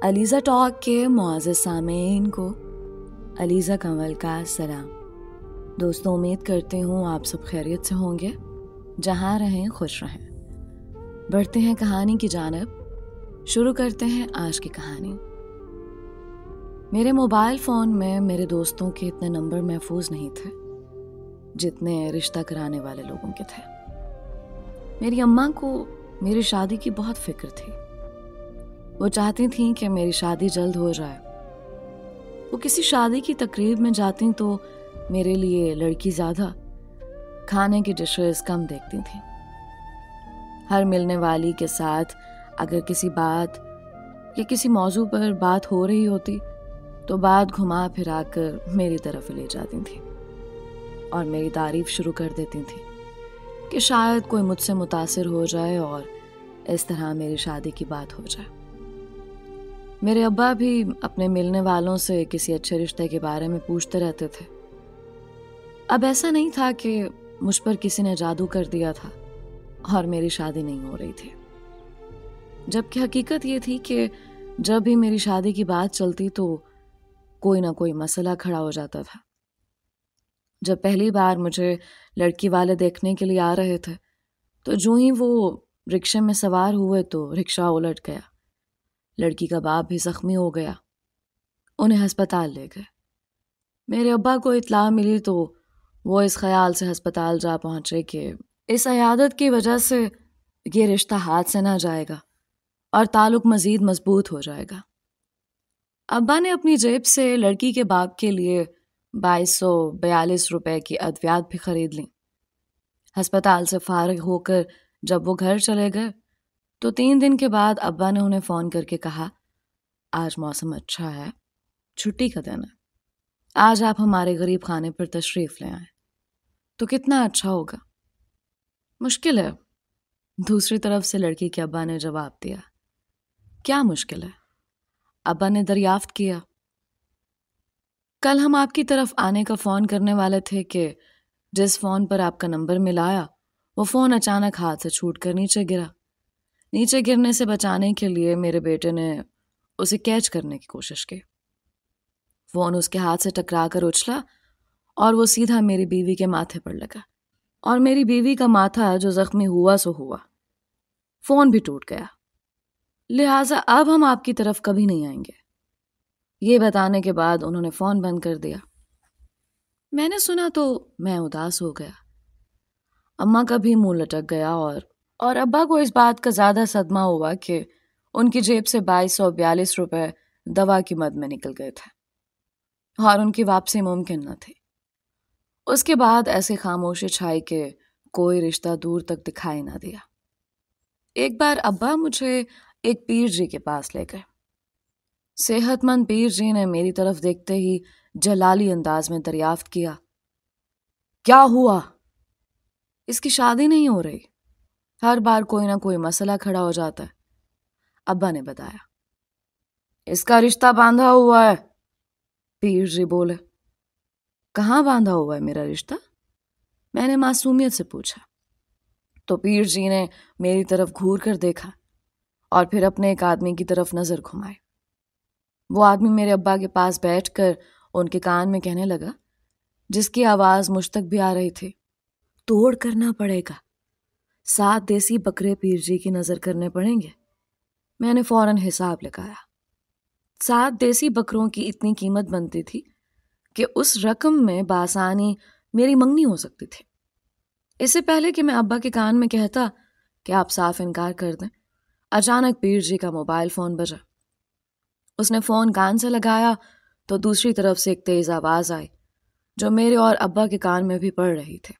Alizeh talk کے معزز سامعین کو علیزہ کنول کا سلام۔ دوستوں، امید کرتی ہوں آپ سب خیریت سے ہوں گے، جہاں رہیں خوش رہیں۔ بڑھتے ہیں کہانی کی جانب، شروع کرتے ہیں آج کی کہانی۔ میرے موبائل فون میں میرے دوستوں کے اتنے نمبر محفوظ نہیں تھے جتنے رشتہ کرانے والے لوگوں کے تھے۔ میری اماں کو میری شادی کی بہت فکر تھی۔ وہ چاہتی تھیں کہ میری شادی جلد ہو جائے۔ وہ کسی شادی کی تقریب میں جاتی تو میرے لیے لڑکی زیادہ، کھانے کی ڈشز کم دیکھتی تھیں۔ ہر ملنے والی کے ساتھ اگر کسی بات یا کسی موضوع پر بات ہو رہی ہوتی تو بات گھما پھرا کر میری طرف لے جاتی تھیں اور میری تعریف شروع کر دیتی تھیں کہ شاید کوئی مجھ سے متاثر ہو جائے اور اس طرح میری شادی کی بات ہو جائے۔ میرے ابا بھی اپنے ملنے والوں سے کسی اچھے رشتے کے بارے میں پوچھتے رہتے تھے۔ اب ایسا نہیں تھا کہ مجھ پر کسی نے جادو کر دیا تھا اور میری شادی نہیں ہو رہی تھی، جبکہ حقیقت یہ تھی کہ جب بھی میری شادی کی بات چلتی تو کوئی نہ کوئی مسئلہ کھڑا ہو جاتا تھا۔ جب پہلی بار مجھے لڑکی والے دیکھنے کے لیے آ رہے تھے تو جو ہی وہ رکشے میں سوار ہوئے تو رکشہ الٹ گیا۔ لڑکی کا باپ بھی زخمی ہو گیا۔ انہیں ہسپتال لے گئے۔ میرے ابا کو اطلاع ملی تو وہ اس خیال سے ہسپتال جا پہنچے کہ اس عیادت کی وجہ سے یہ رشتہ ہاتھ سے نہ جائے گا اور تعلق مزید مضبوط ہو جائے گا۔ ابا نے اپنی جیب سے لڑکی کے باپ کے لیے 2242 روپے کی ادویات بھی خرید لیں۔ ہسپتال سے فارغ ہو کر جب وہ گھر چلے گئے تو 3 دن کے بعد ابا نے انہیں فون کر کے کہا، آج موسم اچھا ہے، چھٹی کا دن ہے، آج آپ ہمارے غریب خانے پر تشریف لے آئیں تو کتنا اچھا ہوگا۔ مشکل ہے، دوسری طرف سے لڑکی کے ابا نے جواب دیا۔ کیا مشکل ہے؟ ابا نے دریافت کیا۔ کل ہم آپ کی طرف آنے کا فون کرنے والے تھے کہ جس فون پر آپ کا نمبر ملایا وہ فون اچانک ہاتھ سے چھوٹ کر نیچے گرا۔ نیچے گرنے سے بچانے کے لیے میرے بیٹے نے اسے کیچ کرنے کی کوشش کی۔ فون اس کے ہاتھ سے ٹکرا کر اچھلا اور وہ سیدھا میری بیوی کے ماتھے پر لگا، اور میری بیوی کا ماتھا جو زخمی ہوا سو ہوا۔ فون بھی ٹوٹ گیا، لہٰذا اب ہم آپ کی طرف کبھی نہیں آئیں گے۔ یہ بتانے کے بعد انہوں نے فون بند کر دیا۔ میں نے سنا تو میں اداس ہو گیا۔ اماں کا بھی منہ لٹک گیا اور ابا کو اس بات کا زیادہ صدمہ ہوا کہ ان کی جیب سے 2242 روپے دوا کی مد میں نکل گئے تھے اور ان کی واپسی ممکن نہ تھی۔ اس کے بعد ایسی خاموشی چھائی کہ کوئی رشتہ دور تک دکھائی نہ دیا۔ ایک بار ابا مجھے ایک پیر جی کے پاس لے گئے۔ صحت مند پیر جی نے میری طرف دیکھتے ہی جلالی انداز میں دریافت کیا، کیا ہوا؟ اس کی شادی نہیں ہو رہی، ہر بار کوئی نہ کوئی مسئلہ کھڑا ہو جاتا ہے۔ ابا نے بتایا۔ اس کا رشتہ باندھا ہوا ہے، پیر جی بولے۔ کہاں باندھا ہوا ہے میرا رشتہ؟ میں نے معصومیت سے پوچھا تو پیر جی نے میری طرف گھور کر دیکھا اور پھر اپنے ایک آدمی کی طرف نظر گھمائی۔ وہ آدمی میرے ابا کے پاس بیٹھ کر ان کے کان میں کہنے لگا، جس کی آواز مجھ تک بھی آ رہی تھی، توڑ کرنا پڑے گا، 7 دیسی بکرے پیر جی کی نظر کرنے پڑیں گے۔ میں نے فوراً حساب لگایا۔ 7 دیسی بکروں کی اتنی قیمت بنتی تھی کہ اس رقم میں بآسانی میری منگنی ہو سکتی تھی۔ اس سے پہلے کہ میں ابا کے کان میں کہتا کہ آپ صاف انکار کر دیں، اچانک پیر جی کا موبائل فون بجا۔ اس نے فون کان سے لگایا تو دوسری طرف سے ایک تیز آواز آئی جو میرے اور ابا کے کان میں بھی پڑ رہی تھی۔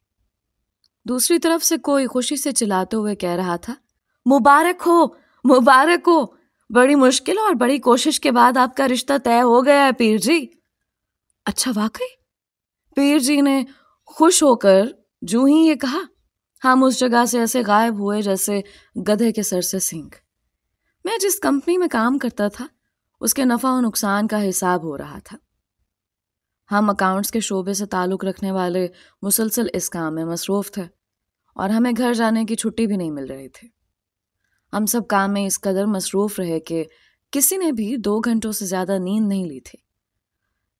دوسری طرف سے کوئی خوشی سے چلاتے ہوئے کہہ رہا تھا، مبارک ہو، مبارک ہو، بڑی مشکل اور بڑی کوشش کے بعد آپ کا رشتہ طے ہو گیا ہے پیر جی۔ اچھا واقعی؟ پیر جی نے خوش ہو کر جو ہی یہ کہا، ہم اس جگہ سے ایسے غائب ہوئے جیسے گدھے کے سر سے سینگ۔ میں جس کمپنی میں کام کرتا تھا اس کے نفع و نقصان کا حساب ہو رہا تھا۔ ہم اکاؤنٹس کے شعبے سے تعلق رکھنے والے مسلسل اس کام میں مصروف تھے اور ہمیں گھر جانے کی چھٹی بھی نہیں مل رہی تھی۔ ہم سب کام میں اس قدر مصروف رہے کہ کسی نے بھی 2 گھنٹوں سے زیادہ نیند نہیں لی تھی۔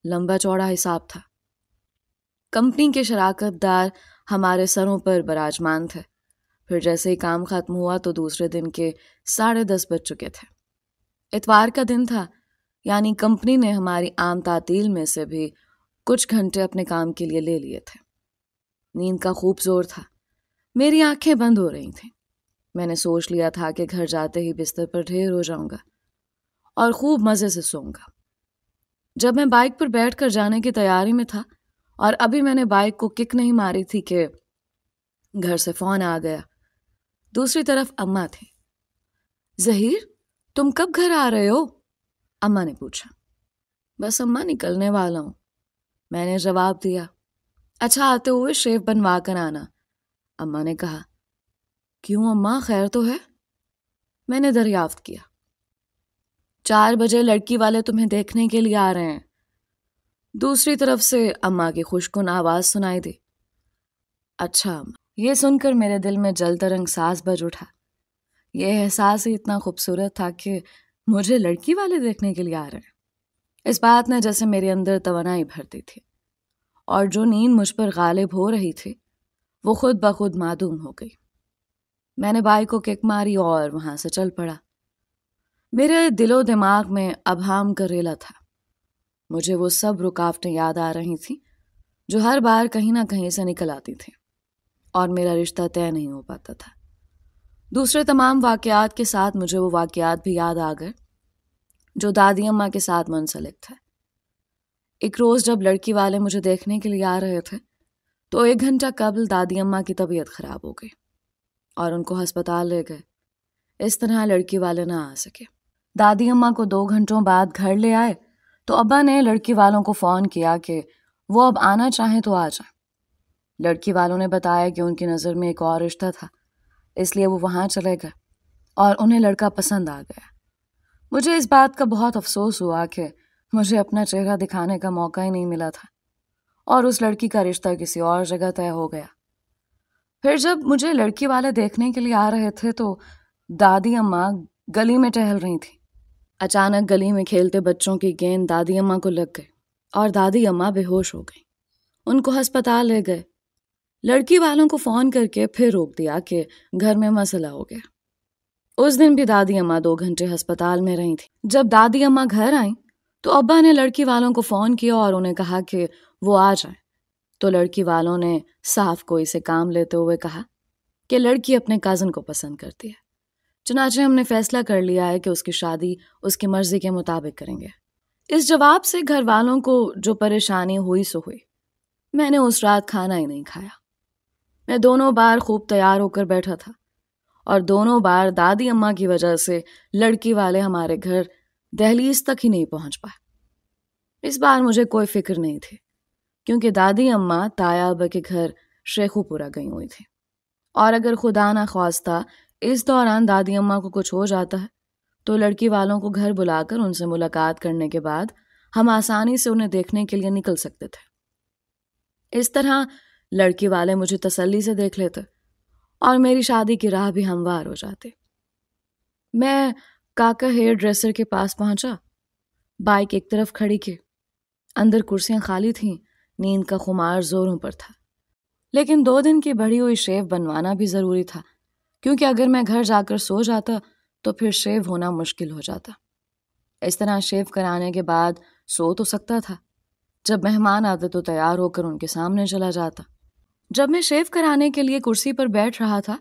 لمبا چوڑا حساب تھا۔ کمپنی کے شراکت دار ہمارے سروں پر براجمان تھے۔ پھر جیسے ہی کام ختم ہوا تو دوسرے دن کے 10:30 بج چکے تھے۔ اتوار کا دن تھا، یعنی کمپنی نے ہماری عام تعطیل میں سے بھی کچھ گھنٹے اپنے کام کے لیے لے لیے تھے۔ نیند کا خوب زور تھا، میری آنکھیں بند ہو رہی تھیں۔ میں نے سوچ لیا تھا کہ گھر جاتے ہی بستر پر ڈھیر ہو جاؤں گا اور خوب مزے سے سوؤں گا۔ جب میں بائک پر بیٹھ کر جانے کی تیاری میں تھا اور ابھی میں نے بائک کو کک نہیں ماری تھی کہ گھر سے فون آ گیا۔ دوسری طرف اماں تھی۔ ظہیر، تم کب گھر آ رہے ہو؟ اماں نے پوچھا۔ بس اماں، نکلنے والا ہوں، میں نے جواب دیا۔ اچھا، آتے ہوئے شیو بنوا کر آنا، اماں نے کہا۔ کیوں اماں، خیر تو ہے؟ میں نے دریافت کیا۔ 4 بجے لڑکی والے تمہیں دیکھنے کے لیے آ رہے ہیں، دوسری طرف سے اماں کی خوشکن آواز سنائی دی۔ اچھا، یہ سن کر میرے دل میں جل ترنگ ساز بج اٹھا۔ یہ احساس ہی اتنا خوبصورت تھا کہ مجھے لڑکی والے دیکھنے کے لیے آ رہے ہیں۔ اس بات نے جیسے میرے اندر توانائی بھر دی تھی، اور جو نیند مجھ پر غالب ہو رہی تھی وہ خود بخود معدوم ہو گئی۔ میں نے بائک کو کک ماری اور وہاں سے چل پڑا۔ میرے دل و دماغ میں ابہام کا ریلا تھا۔ مجھے وہ سب رکاوٹیں یاد آ رہی تھیں جو ہر بار کہیں نہ کہیں سے نکل آتی تھیں اور میرا رشتہ طے نہیں ہو پاتا تھا۔ دوسرے تمام واقعات کے ساتھ مجھے وہ واقعات بھی یاد آ گئے جو دادی اماں کے ساتھ منسلک تھے۔ ایک روز جب لڑکی والے مجھے دیکھنے کے لیے آ رہے تھے تو 1 گھنٹہ قبل دادی اماں کی طبیعت خراب ہو گئی اور ان کو ہسپتال لے گئے۔ اس طرح لڑکی والے نہ آ سکے۔ دادی اماں کو 2 گھنٹوں بعد گھر لے آئے تو ابا نے لڑکی والوں کو فون کیا کہ وہ اب آنا چاہیں تو آ جائیں۔ لڑکی والوں نے بتایا کہ ان کی نظر میں ایک اور رشتہ تھا، اس لیے وہ وہاں چلے گئے اور انہیں لڑکا پسند آ گیا۔ مجھے اس بات کا بہت افسوس ہوا کہ مجھے اپنا چہرہ دکھانے کا موقع ہی نہیں ملا تھا اور اس لڑکی کا رشتہ کسی اور جگہ طے ہو گیا۔ پھر جب مجھے لڑکی والے دیکھنے کے لیے آ رہے تھے تو دادی اماں گلی میں ٹہل رہی تھی۔ اچانک گلی میں کھیلتے بچوں کی گیند دادی اماں کو لگ گئی اور دادی اماں بے ہوش ہو گئی۔ ان کو ہسپتال لے گئے۔ لڑکی والوں کو فون کر کے پھر روک دیا کہ گھر میں مسئلہ ہو گیا۔ اس دن بھی دادی اماں 2 گھنٹے ہسپتال میں رہی تھی۔ جب دادی اماں گھر آئیں تو ابا نے لڑکی والوں کو فون کیا اور انہیں کہا کہ وہ آ جائیں، تو لڑکی والوں نے صاف کوئی سے کام لیتے ہوئے کہا کہ لڑکی اپنے کازن کو پسند کرتی ہے، چنانچہ ہم نے فیصلہ کر لیا ہے کہ اس کی شادی اس کی مرضی کے مطابق کریں گے۔ اس جواب سے گھر والوں کو جو پریشانی ہوئی سو ہوئی۔ میں نے اس رات کھانا ہی نہیں کھایا۔ میں دونوں بار خوب تیار ہو کر بیٹھا تھا اور دونوں بار دادی اماں کی وجہ سے لڑکی والے ہمارے گھر دہلیز تک ہی نہیں پہنچ پائے۔ اس بار مجھے کوئی فکر نہیں تھی کیونکہ دادی اماں تایا ابا کے گھر شیخو پورا گئی ہوئی تھی، اور اگر خدا نہ خواستہ اس دوران دادی اماں کو کچھ ہو جاتا ہے تو لڑکی والوں کو گھر بلا کر ان سے ملاقات کرنے کے بعد ہم آسانی سے انہیں دیکھنے کے لیے نکل سکتے تھے۔ اس طرح لڑکی والے مجھے تسلی سے دیکھ لیتے اور میری شادی کی راہ بھی ہموار ہو جاتی۔ میں کاکا ہیئر ڈریسر کے پاس پہنچا، بائک ایک طرف کھڑی کی، اندر کرسیاں خالی تھیں، نیند کا خمار زوروں پر تھا، لیکن 2 دن کی بڑھی ہوئی شیو بنوانا بھی ضروری تھا کیونکہ اگر میں گھر جا کر سو جاتا تو پھر شیو ہونا مشکل ہو جاتا۔ اس طرح شیو کرانے کے بعد سو تو سکتا تھا، جب مہمان آتے تو تیار ہو کر ان کے سامنے چلا جاتا۔ جب میں شیو کرانے کے لیے کرسی پر بیٹھ رہا تھا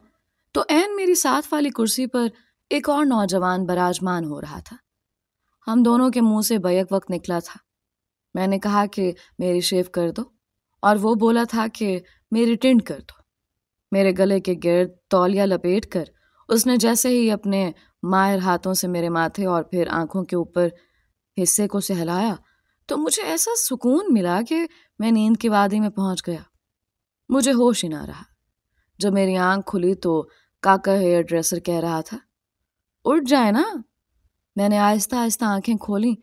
تو عین میری ساتھ والی کرسی پر ایک اور نوجوان براجمان ہو رہا تھا۔ ہم دونوں کے منہ سے بیک وقت نکلا تھا۔ میں نے کہا کہ میری شیو کر دو اور وہ بولا تھا کہ میری ٹنڈ کر دو۔ میرے گلے کے گرد تولیہ لپیٹ کر اس نے جیسے ہی اپنے ماہر ہاتھوں سے میرے ماتھے اور پھر آنکھوں کے اوپر حصے کو سہلایا تو مجھے ایسا سکون ملا کہ میں نیند کی وادی میں پہنچ گیا۔ مجھے ہوش ہی نہ رہا۔ جب میری آنکھ کھلی تو کاکا ہیئر ڈریسر کہہ رہا تھا، اٹھ جائے نا۔ میں نے آہستہ آہستہ آنکھیں کھولیں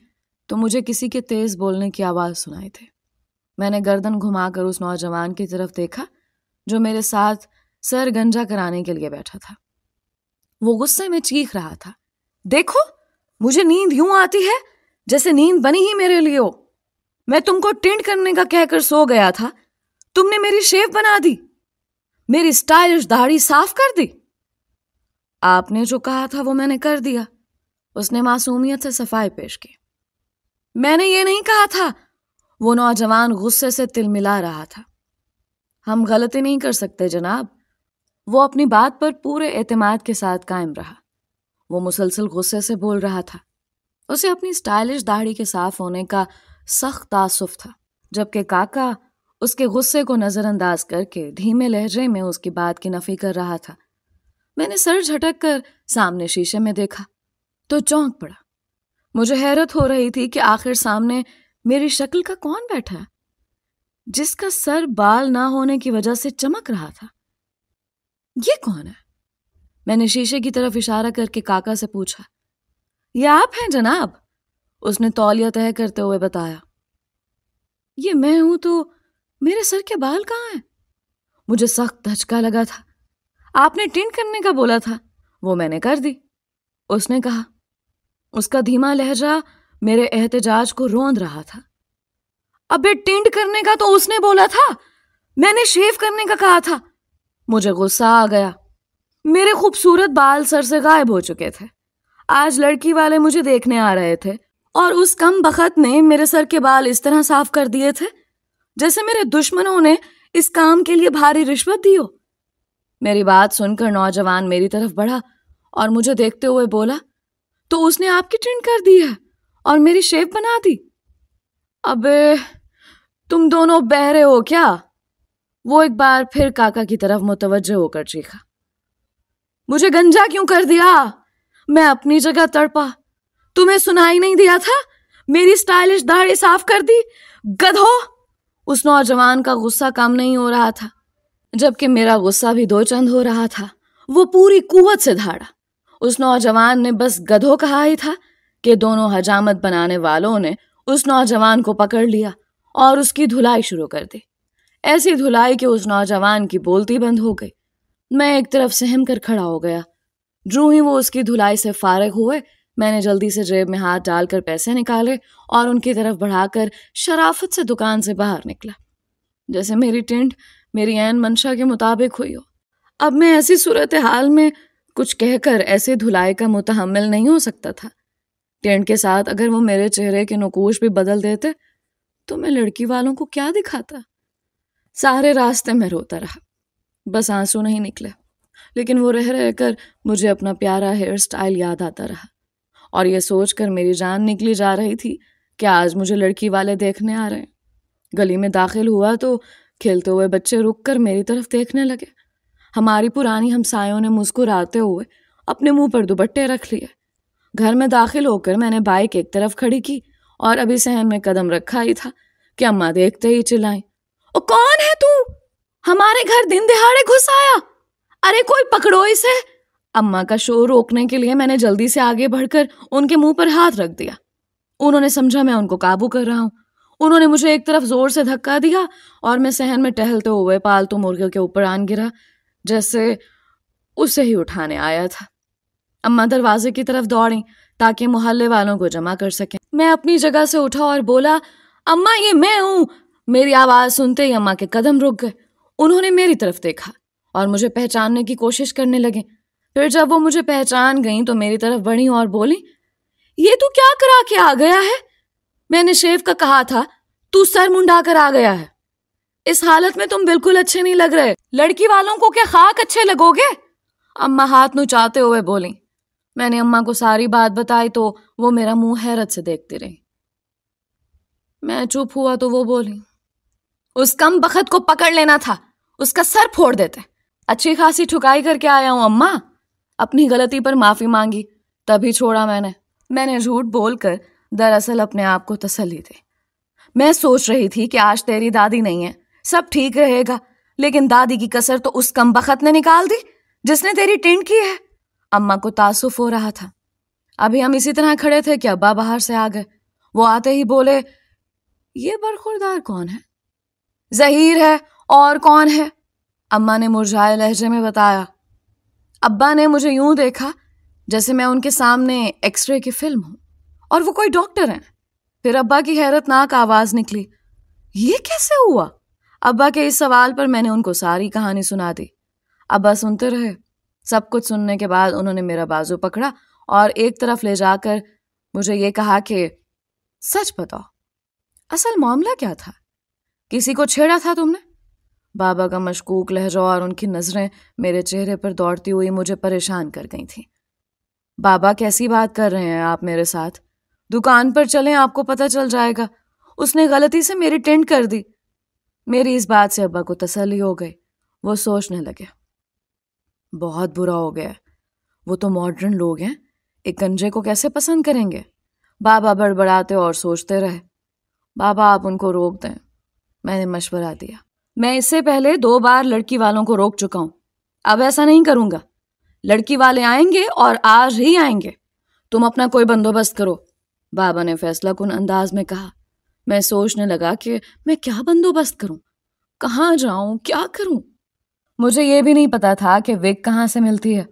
تو مجھے کسی کے تیز بولنے کی آواز سنائی تھی۔ میں نے گردن گھما کر اس نوجوان کی طرف دیکھا جو میرے ساتھ سر گنجا کرانے کے لیے بیٹھا تھا۔ وہ غصے میں چیخ رہا تھا، دیکھو مجھے نیند یوں آتی ہے جیسے نیند بنی ہی میرے لیے ہو. میں تم کو ٹینٹ کرنے کا کہہ کر سو گیا تھا, تم نے میری شیو بنا دی, میری اسٹائلش داڑھی صاف کر دی. آپ نے جو کہا تھا وہ میں نے کر دیا. اس نے معصومیت سے صفائی پیش کی. میں نے یہ نہیں کہا تھا. وہ نوجوان غصے سے تل ملا رہا تھا. ہم غلطی نہیں کر سکتے جناب. وہ اپنی بات پر پورے اعتماد کے ساتھ قائم رہا. وہ مسلسل غصے سے بول رہا تھا. اسے اپنی اسٹائلش داڑھی کے صاف ہونے کا سخت تعصب تھا, جبکہ کاکا اس کے غصے کو نظر انداز کر کے دھیمے لہجے میں اس کی بات کی نفی کر رہا تھا. میں نے سر جھٹک کر سامنے شیشے میں دیکھا تو چونک پڑا. مجھے حیرت ہو رہی تھی کہ آخر سامنے میری شکل کا کون بیٹھا ہے جس کا سر بال نہ ہونے کی وجہ سے چمک رہا تھا. یہ کون ہے؟ میں نے شیشے کی طرف اشارہ کر کے کاکا سے پوچھا. یہ آپ ہیں جناب؟ اس نے تولیہ تہہ کرتے ہوئے بتایا. یہ میں ہوں تو میرے سر کے بال کہاں ہیں؟ مجھے سخت دھچکا لگا تھا. آپ نے ٹینٹ کرنے کا بولا تھا, وہ میں نے کر دی, اس نے کہا. اس کا دھیما لہجہ میرے احتجاج کو روند رہا تھا. ابے ٹینٹ کرنے کا تو اس نے بولا تھا, میں نے شیو کرنے کا کہا تھا. مجھے غصہ آ گیا. میرے خوبصورت بال سر سے غائب ہو چکے تھے. آج لڑکی والے مجھے دیکھنے آ رہے تھے اور اس کم بخت نے میرے سر کے بال اس طرح صاف کر دیے تھے جیسے میرے دشمنوں نے اس کام کے لیے بھاری رشوت دی ہو. میری بات سن کر نوجوان میری طرف بڑھا اور مجھے دیکھتے ہوئے بولا, تو اس نے آپ کی ٹینٹ کر دی ہے اور میری شیپ بنا دی. ابے تم دونوں بہرے ہو کیا؟ وہ ایک بار پھر کاکا کی طرف متوجہ ہو کر چیخا. مجھے گنجا کیوں کر دیا؟ میں اپنی جگہ تڑپا. تمہیں سنائی نہیں دیا تھا؟ میری سٹائلش داڑھی صاف کر دی, گدھو. اس نوجوان کا غصہ کم نہیں ہو رہا تھا, جبکہ میرا غصہ بھی دو چند ہو رہا تھا. وہ پوری قوت سے دھاڑا. اس نوجوان نے بس گدھو کہا ہی تھا کہ دونوں حجامت بنانے والوں نے اس نوجوان کو پکڑ لیا اور اس کی دھلائی شروع کر دی. ایسی دھلائی کہ اس نوجوان کی بولتی بند ہو گئی. میں ایک طرف سہم کر کھڑا ہو گیا. جو ہی وہ اس کی دھلائی سے فارغ ہوئے, میں نے جلدی سے جیب میں ہاتھ ڈال کر پیسے نکالے اور ان کی طرف بڑھا کر شرافت سے دکان سے باہر نکلا, جیسے میری ٹینٹ میری عین منشا کے مطابق ہوئی ہو. اب میں ایسی صورتحال میں کچھ کہہ کر ایسے دھلائی کا متحمل نہیں ہو سکتا تھا. ٹینٹ کے ساتھ اگر وہ میرے چہرے کے نقوش بھی بدل دیتے تو میں لڑکی والوں کو کیا دکھاتا. سارے راستے میں روتا رہا, بس آنسو نہیں نکلے, لیکن وہ رہ رہ کر مجھے اپنا پیارا ہیئر سٹائل یاد آتا رہا, اور یہ سوچ کر میری جان نکلی جا رہی تھی کہ آج مجھے لڑکی والے دیکھنے آ رہے ہیں. گلی میں داخل ہوا تو کھیلتے ہوئے بچے رک کر میری طرف دیکھنے لگے. ہماری پرانی ہمسایوں نے مسکراتے ہوئے اپنے منہ پر دوپٹے رکھ لیے. گھر میں داخل ہو کر میں نے بائک ایک طرف کھڑی کی اور ابھی صحن میں قدم رکھا ہی تھا کہ اماں دیکھتے ہی چلائیں, او کون ہے تو؟ ہمارے گھر دن دہاڑے گھس آیا, ارے کوئی پکڑو اسے. اماں کا شور روکنے کے لیے میں نے جلدی سے آگے بڑھ کر ان کے منہ پر ہاتھ رکھ دیا. انہوں نے سمجھا میں ان کو قابو کر رہا ہوں. انہوں نے مجھے ایک طرف زور سے دھکا دیا اور میں صحن میں ٹہلتے ہوئے پالتو مرغیوں کے اوپر آن گرا جیسے اسے ہی اٹھانے آیا تھا. اماں دروازے کی طرف دوڑیں تاکہ محلے والوں کو جمع کر سکیں. میں اپنی جگہ سے اٹھا اور بولا, اماں یہ میں ہوں. میری آواز سنتے ہی اماں کے قدم رک گئے. انہوں نے میری طرف دیکھا اور مجھے پہچاننے کی کوشش کرنے لگے. پھر جب وہ مجھے پہچان گئیں تو میری طرف بڑھیں اور بولی, یہ تو کیا کرا کے آ گیا ہے؟ میں نے شیف کا کہا تھا, تو سر منڈا کر آ گیا ہے. اس حالت میں تم بالکل اچھے نہیں لگ رہے. لڑکی والوں کو کیا خاک اچھے لگو گے؟ اماں ہاتھ نچاتے ہوئے بولیں. میں نے اماں کو ساری بات بتائی تو وہ میرا منہ حیرت سے دیکھتی رہی. میں چپ ہوا تو وہ بولی, اس کم بخت کو پکڑ لینا تھا, اس کا سر پھوڑ دیتے. اچھی خاصی ٹھکائی کر کے آیا ہوں اماں. اپنی غلطی پر معافی مانگی تبھی چھوڑا میں نے جھوٹ بول کر دراصل اپنے آپ کو تسلی دی. میں سوچ رہی تھی کہ آج تیری دادی نہیں ہے, سب ٹھیک رہے گا, لیکن دادی کی کسر تو اس کم بخت نے نکال دی جس نے تیری ٹینٹ کی ہے. اماں کو تعصف ہو رہا تھا. ابھی ہم اسی طرح کھڑے تھے کہ ابا باہر سے آ گئے. وہ آتے ہی بولے, یہ برخوردار کون ہے؟ ظہیر ہے, اور کون ہے؟ اماں نے مرجھائے لہجے میں بتایا. ابا نے مجھے یوں دیکھا جیسے میں ان کے سامنے ایکس رے کی فلم ہوں اور وہ کوئی ڈاکٹر ہیں۔ پھر ابا کی حیرت ناک آواز نکلی، یہ کیسے ہوا؟ ابا کے اس سوال پر میں نے ان کو ساری کہانی سنا دی۔ ابا سنتے رہے۔ سب کچھ سننے کے بعد انہوں نے میرا بازو پکڑا اور ایک طرف لے جا کر مجھے یہ کہا کہ سچ بتاؤ، اصل معاملہ کیا تھا؟ کسی کو چھیڑا تھا تم نے؟ بابا کا مشکوک لہجہ اور ان کی نظریں میرے چہرے پر دوڑتی ہوئی مجھے پریشان کر گئی تھیں۔ بابا کیسی بات کر رہے ہیں آپ میرے ساتھ؟ دکان پر چلیں، آپ کو پتہ چل جائے گا۔ اس نے غلطی سے میری ٹینٹ کر دی۔ میری اس بات سے ابا کو تسلی ہو گئی۔ وہ سوچنے لگے، بہت برا ہو گیا، وہ تو ماڈرن لوگ ہیں، ایک گنجے کو کیسے پسند کریں گے؟ بابا بڑبڑاتے اور سوچتے رہے۔ بابا آپ ان کو روک دیں، میں نے مشورہ دیا۔ میں اس سے پہلے 2 بار لڑکی والوں کو روک چکا ہوں، اب ایسا نہیں کروں گا۔ لڑکی والے آئیں گے اور آج ہی آئیں گے، تم اپنا کوئی بندوبست کرو، بابا نے فیصلہ کن انداز میں کہا۔ میں سوچنے لگا کہ میں کیا بندوبست کروں، کہاں جاؤں، کیا کروں؟ مجھے یہ بھی نہیں پتا تھا کہ وگ کہاں سے ملتی ہے،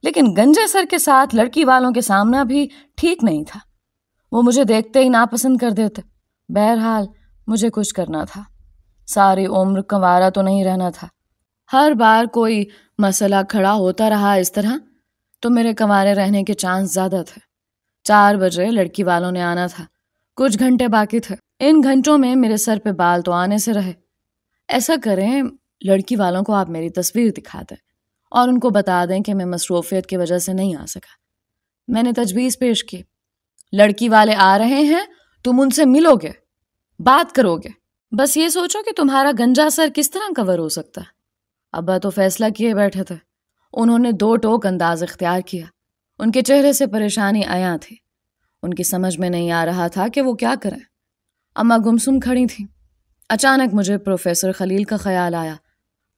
لیکن گنجے سر کے ساتھ لڑکی والوں کے سامنا بھی ٹھیک نہیں تھا۔ وہ مجھے دیکھتے ہی ناپسند کر دیتے۔ بہرحال مجھے کچھ کرنا تھا، ساری عمر کنوارا تو نہیں رہنا تھا۔ ہر بار کوئی مسئلہ کھڑا ہوتا رہا اس طرح تو میرے کنوارے رہنے کے چانس زیادہ تھے۔ 4 بجے لڑکی والوں نے آنا تھا، کچھ گھنٹے باقی تھے۔ ان گھنٹوں میں میرے سر پہ بال تو آنے سے رہے۔ ایسا کریں، لڑکی والوں کو آپ میری تصویر دکھا دیں اور ان کو بتا دیں کہ میں مصروفیت کی وجہ سے نہیں آ سکا۔ میں نے تجویز پیش کی، لڑکی والے آ رہے ہیں، تم ان سے ملو گے، بات کرو گے، بس یہ سوچو کہ تمہارا گنجا سر کس طرح کور ہو سکتا ہے۔ ابا تو فیصلہ کیے بیٹھے تھے۔ انہوں نے 2 ٹوک انداز اختیار کیا۔ ان کے چہرے سے پریشانی عیاں تھی۔ ان کی سمجھ میں نہیں آ رہا تھا کہ وہ کیا کریں۔ اماں گمسم کھڑی تھیں۔ اچانک مجھے پروفیسر خلیل کا خیال آیا۔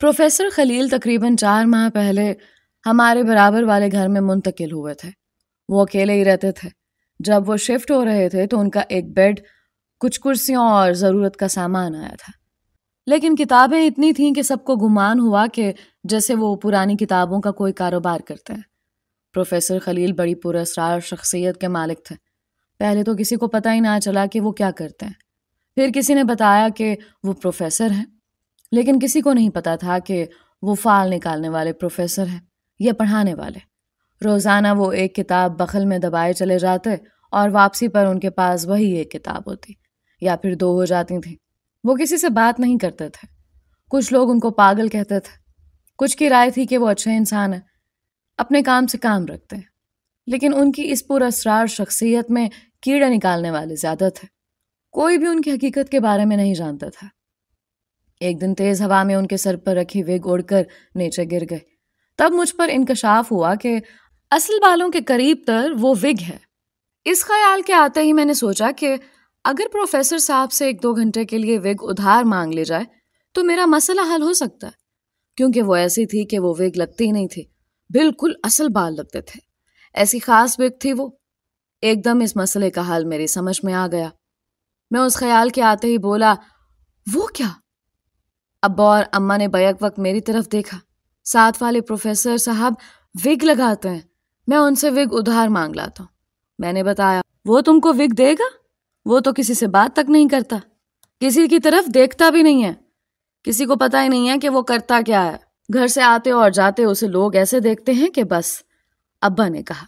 پروفیسر خلیل تقریباً 4 ماہ پہلے ہمارے برابر والے گھر میں منتقل ہوئے تھے۔ وہ اکیلے ہی رہتے تھے۔ جب وہ شفٹ ہو رہے تھے تو ان کا ایک بیڈ، کچھ کرسیوں اور ضرورت کا سامان آیا تھا، لیکن کتابیں اتنی تھیں کہ سب کو گمان ہوا کہ جیسے وہ پرانی کتابوں کا کوئی کاروبار کرتے ہیں۔ پروفیسر خلیل بڑی پراسرار شخصیت کے مالک تھے۔ پہلے تو کسی کو پتہ ہی نہ چلا کہ وہ کیا کرتے ہیں۔ پھر کسی نے بتایا کہ وہ پروفیسر ہیں، لیکن کسی کو نہیں پتا تھا کہ وہ فال نکالنے والے پروفیسر ہیں یا پڑھانے والے۔ روزانہ وہ ایک کتاب بخل میں دبائے چلے جاتے اور واپسی پر ان کے پاس وہی ایک کتاب ہوتی یا پھر 2 ہو جاتی تھیں۔ وہ کسی سے بات نہیں کرتے تھے۔ کچھ لوگ ان کو پاگل کہتے تھے، کچھ کی رائے تھی کہ وہ اچھے انسان ہیں، اپنے کام سے کام رکھتے ہیں، لیکن ان کی اس پراسرار شخصیت میں کیڑے نکالنے والے زیادہ تھے۔ کوئی بھی ان کی حقیقت کے بارے میں نہیں جانتا تھا۔ ایک دن تیز ہوا میں ان کے سر پر رکھی وگ اڑ کر نیچے گر گئے۔ تب مجھ پر انکشاف ہوا کہ اصل بالوں کے قریب تر وہ وگ ہے۔ اس خیال کے آتے ہی میں نے سوچا کہ اگر پروفیسر صاحب سے 1-2 گھنٹے کے لیے وگ ادھار مانگ لی جائے تو میرا مسئلہ حل ہو سکتا ہے، کیونکہ وہ ایسی تھی کہ وہ وگ لگتی نہیں تھی، بالکل اصل بال لگتے تھے۔ ایسی خاص وگ تھی وہ۔ ایک دم اس مسئلے کا حل میری سمجھ میں آ گیا۔ میں اس خیال کے آتے ہی بولا، وہ کیا؟ ابا اور اماں نے بیک وقت میری طرف دیکھا۔ ساتھ والے پروفیسر صاحب وگ لگاتے ہیں، میں ان سے وگ ادھار مانگ لاتا ہوں۔ میں نے بتایا، وہ تم کو وگ دے گا؟ وہ تو کسی سے بات تک نہیں کرتا، کسی کی طرف دیکھتا بھی نہیں ہے، کسی کو پتہ ہی نہیں ہے کہ وہ کرتا کیا ہے۔ گھر سے آتے اور جاتے اسے لوگ ایسے دیکھتے ہیں کہ بس۔ ابا نے کہا،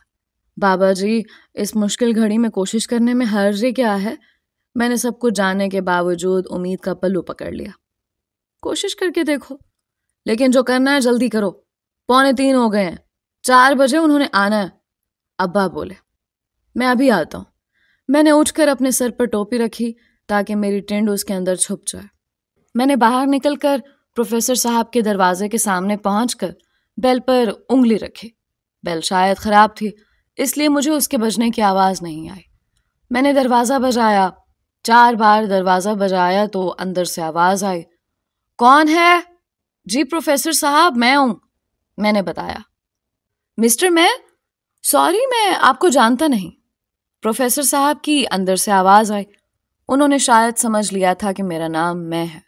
بابا جی اس مشکل گھڑی میں کوشش کرنے میں حرج کیا ہے؟ میں نے سب کچھ جاننے کے باوجود امید کا پلو پکڑ لیا۔ کوشش کر کے دیکھو، لیکن جو کرنا ہے جلدی کرو، 2:45 ہو گئے ہیں، 4 بجے انہوں نے آنا ہے۔ ابا بولے، میں ابھی آتا ہوں۔ میں نے اٹھ کر اپنے سر پر ٹوپی رکھی تاکہ میری ٹینڈ اس کے اندر چھپ جائے۔ میں نے باہر نکل کر پروفیسر صاحب کے دروازے کے سامنے پہنچ کر بیل پر انگلی رکھی۔ بیل شاید خراب تھی، اس لیے مجھے اس کے بجنے کی آواز نہیں آئی۔ میں نے دروازہ بجایا، 4 بار دروازہ بجایا تو اندر سے آواز آئی، کون ہے؟ جی پروفیسر صاحب میں ہوں، میں نے بتایا۔ مسٹر میں سوری، میں آپ کو جانتا نہیں، پروفیسر صاحب کی اندر سے آواز آئی۔ انہوں نے شاید سمجھ لیا تھا کہ میرا نام میں ہے۔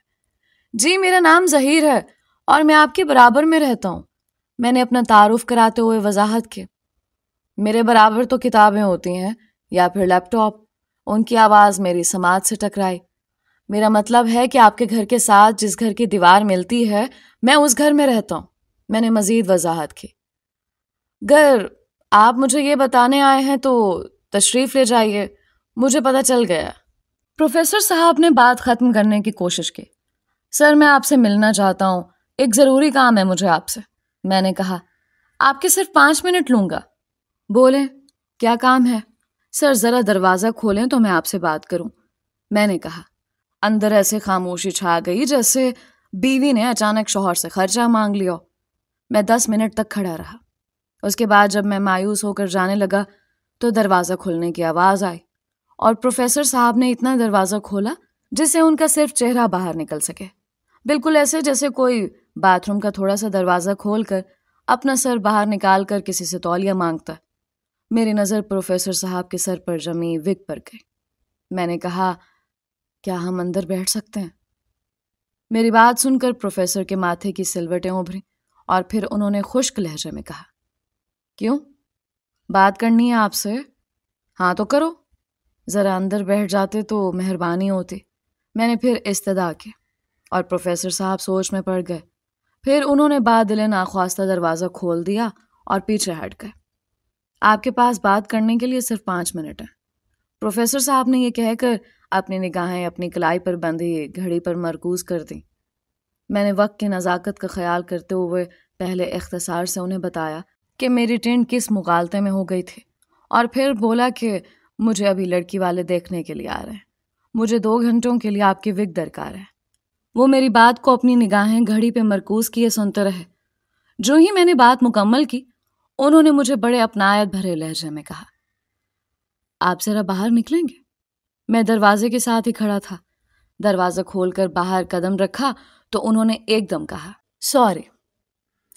جی میرا نام ظہیر ہے اور میں آپ کے برابر میں رہتا ہوں، میں نے اپنا تعارف کراتے ہوئے وضاحت کی۔ میرے برابر تو کتابیں ہوتی ہیں یا پھر لیپ ٹاپ۔ ان کی آواز میری سماعت سے ٹکرائی۔ میرا مطلب ہے کہ آپ کے گھر کے ساتھ جس گھر کی دیوار ملتی ہے میں اس گھر میں رہتا ہوں۔ میں نے مزید وضاحت کی۔ گر آپ مجھے یہ بتانے آئے ہیں تو تشریف لے جائیے، مجھے پتہ چل گیا۔ پروفیسر صاحب نے بات ختم کرنے کی کوشش کی۔ سر میں آپ سے ملنا چاہتا ہوں، ایک ضروری کام ہے مجھے آپ سے۔ میں نے کہا آپ کے صرف 5 منٹ لوں گا۔ بولیں کیا کام ہے؟ سر ذرا دروازہ کھولیں تو میں آپ سے بات کروں۔ میں نے کہا۔ اندر ایسے خاموشی چھا گئی جیسے بیوی نے اچانک شوہر سے خرچہ مانگ لیا۔ میں 10 منٹ تک کھڑا رہا۔ اس کے بعد جب میں مایوس ہو کر جانے لگا تو دروازہ کھلنے کی آواز آئی اور پروفیسر صاحب نے اتنا دروازہ کھولا جس سے ان کا صرف چہرہ باہر نکل سکے، بالکل ایسے جیسے کوئی باتھ روم کا تھوڑا سا دروازہ کھول کر اپنا سر باہر نکال کر کسی سے تولیہ مانگتا۔ میری نظر پروفیسر صاحب کے سر پر جمی وگ پر گئی۔ میں نے کہا کیا ہم اندر بیٹھ سکتے ہیں؟ میری بات سن کر پروفیسر کے ماتھے کی سلوٹیں ابھری اور پھر انہوں نے خشک لہجے میں کہا کیوں؟ بات کرنی ہے آپ سے؟ ہاں تو کرو، ذرا اندر بیٹھ جاتے تو مہربانی ہوتی۔ میں نے پھر استدعا کی اور پروفیسر صاحب سوچ میں پڑ گئے۔ پھر انہوں نے بادل ناخواستہ دروازہ کھول دیا اور پیچھے ہٹ گئے۔ آپ کے پاس بات کرنے کے لیے صرف 5 منٹ ہیں، پروفیسر صاحب نے یہ کہہ کر اپنی نگاہیں اپنی کلائی پر بندھی گھڑی پر مرکوز کر دیں۔ میں نے وقت کی نزاکت کا خیال کرتے ہوئے پہلے اختصار سے انہیں بتایا کہ میری ٹرین کس مغالطے میں ہو گئی تھی، اور پھر بولا کہ مجھے ابھی لڑکی والے دیکھنے کے لیے آ رہے ہیں، مجھے 2 گھنٹوں کے لیے آپ کی وگ درکار ہے۔ وہ میری بات کو اپنی نگاہیں گھڑی پہ مرکوز کیے سنتے رہے۔ جو ہی میں نے بات مکمل کی انہوں نے مجھے بڑے اپنائیت بھرے لہجے میں کہا آپ ذرا باہر نکلیں گے؟ میں دروازے کے ساتھ ہی کھڑا تھا۔ دروازہ کھول کر باہر قدم رکھا تو انہوں نے ایک دم کہا سوری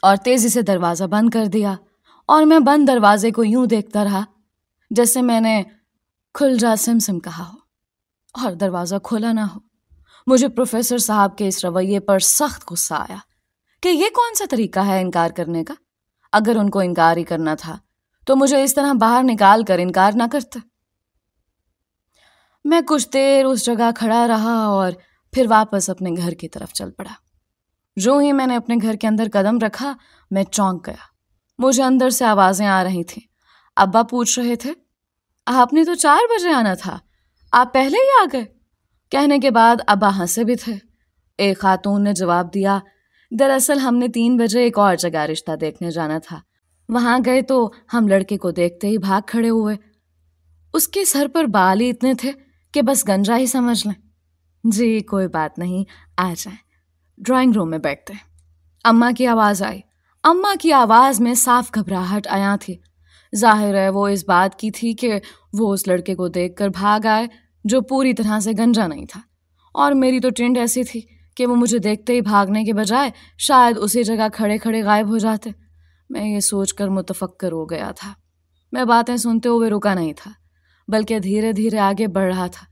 اور تیزی سے دروازہ بند کر دیا، اور میں بند دروازے کو یوں دیکھتا رہا جیسے میں نے کھل جا سم سم کہا ہو اور دروازہ کھولا نہ ہو۔ مجھے پروفیسر صاحب کے اس رویے پر سخت غصہ آیا کہ یہ کون سا طریقہ ہے انکار کرنے کا۔ اگر ان کو انکار ہی کرنا تھا تو مجھے اس طرح باہر نکال کر انکار نہ کرتے۔ میں کچھ دیر اس جگہ کھڑا رہا اور پھر واپس اپنے گھر کی طرف چل پڑا۔ جو ہی میں نے اپنے گھر کے اندر قدم رکھا میں چونک گیا۔ مجھے اندر سے آوازیں آ رہی تھیں۔ ابا پوچھ رہے تھے آپ نے تو 4 بجے آنا تھا، آپ پہلے ہی آ گئے۔ کہنے کے بعد ابا ہنسے بھی تھے۔ ایک خاتون نے جواب دیا دراصل ہم نے 3 بجے ایک اور جگہ رشتہ دیکھنے جانا تھا، وہاں گئے تو ہم لڑکے کو دیکھتے ہی بھاگ کھڑے ہوئے۔ اس کے سر پر بال ہی اتنے تھے کہ بس گنجا ہی سمجھ لیں۔ جی کوئی بات نہیں، آ جائیں، ڈرائنگ روم میں بیٹھتے ہیں۔ اماں کی آواز آئی۔ اماں کی آواز میں صاف گھبراہٹ عیاں تھی۔ ظاہر ہے وہ اس بات کی تھی کہ وہ اس لڑکے کو دیکھ کر بھاگ آئے جو پوری طرح سے گنجا نہیں تھا، اور میری تو ٹرینڈ ایسی تھی کہ وہ مجھے دیکھتے ہی بھاگنے کے بجائے شاید اسی جگہ کھڑے کھڑے غائب ہو جاتے۔ میں یہ سوچ کر متفکر ہو گیا تھا۔ میں باتیں سنتے ہوئے رکا نہیں تھا بلکہ دھیرے دھیرے آگے بڑھ رہا تھا،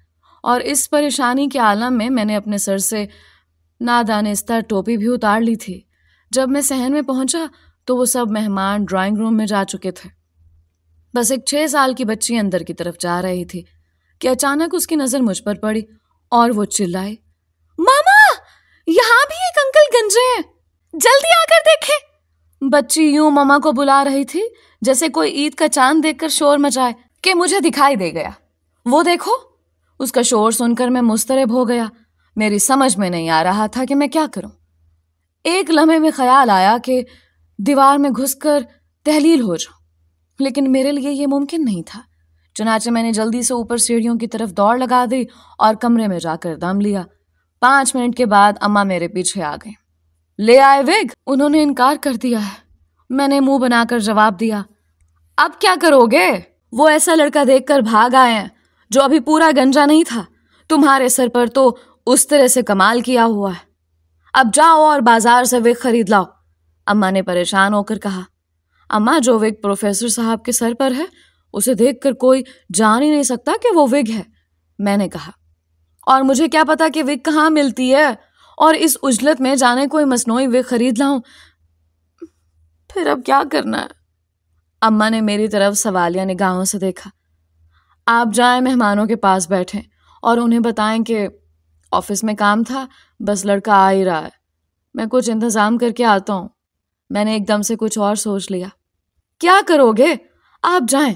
اور اس پریشانی کے عالم میں نے اپنے سر سے نادانستہ ٹوپی بھی اتار لی تھی۔ جب میں صحن میں پہنچا تو وہ سب مہمان ڈرائنگ روم میں جا چکے تھے۔ بس ایک 6 سال کی بچی اندر کی طرف جا رہی تھی کہ اچانک اس کی نظر مجھ پر پڑی اور وہ چلائی ماما یہاں بھی ایک انکل گنجے ہیں، جلدی آ کر دیکھیں۔ بچی یوں ماما کو بلا رہی تھی جیسے کوئی عید کا چاند دیکھ کر شور مچائے کہ مجھے دکھائی دے گیا۔ وہ دیکھو، اس کا شور سن کر میں مضطرب ہو گیا۔ میری سمجھ میں نہیں آ رہا تھا کہ میں کیا کروں۔ ایک لمحے میں خیال آیا کہ دیوار میں گھس کر تحلیل ہو جاؤں، لیکن میرے لیے یہ ممکن نہیں تھا۔ چنانچہ میں نے جلدی سے اوپر سیڑھیوں کی طرف دوڑ لگا دی اور کمرے میں جا کر دم لیا۔ 5 منٹ کے بعد اماں میرے پیچھے آ گئیں۔ لے آئے وگ؟ انہوں نے انکار کر دیا ہے، میں نے منہ بنا کر جواب دیا۔ اب کیا کرو گے؟ وہ ایسا لڑکا دیکھ کر بھاگ آئے ہیں جو ابھی پورا گنجا نہیں تھا۔ تمہارے سر پر تو اس طرح سے کمال کیا ہوا ہے۔ اب جاؤ اور بازار سے وگ خرید لاؤ، اماں نے پریشان ہو کر کہا۔ اماں جو وگ پروفیسر صاحب کے سر پر ہے اسے دیکھ کر کوئی جان ہی نہیں سکتا کہ وہ وگ ہے، میں نے کہا۔ اور مجھے کیا پتا کہ وگ کہاں ملتی ہے، اور اس عجلت میں جانے کوئی مصنوعی وگ خرید لاؤں۔ پھر اب کیا کرنا ہے؟ اماں نے میری طرف سوالیہ نگاہوں سے دیکھا۔ آپ جائیں مہمانوں کے پاس بیٹھیں اور انہیں بتائیں کہ آفس میں کام تھا، بس لڑکا آ ہی رہا ہے، میں کچھ انتظام کر کے آتا ہوں۔ میں نے ایک دم سے کچھ اور سوچ لیا۔ کیا کرو گے؟ آپ جائیں،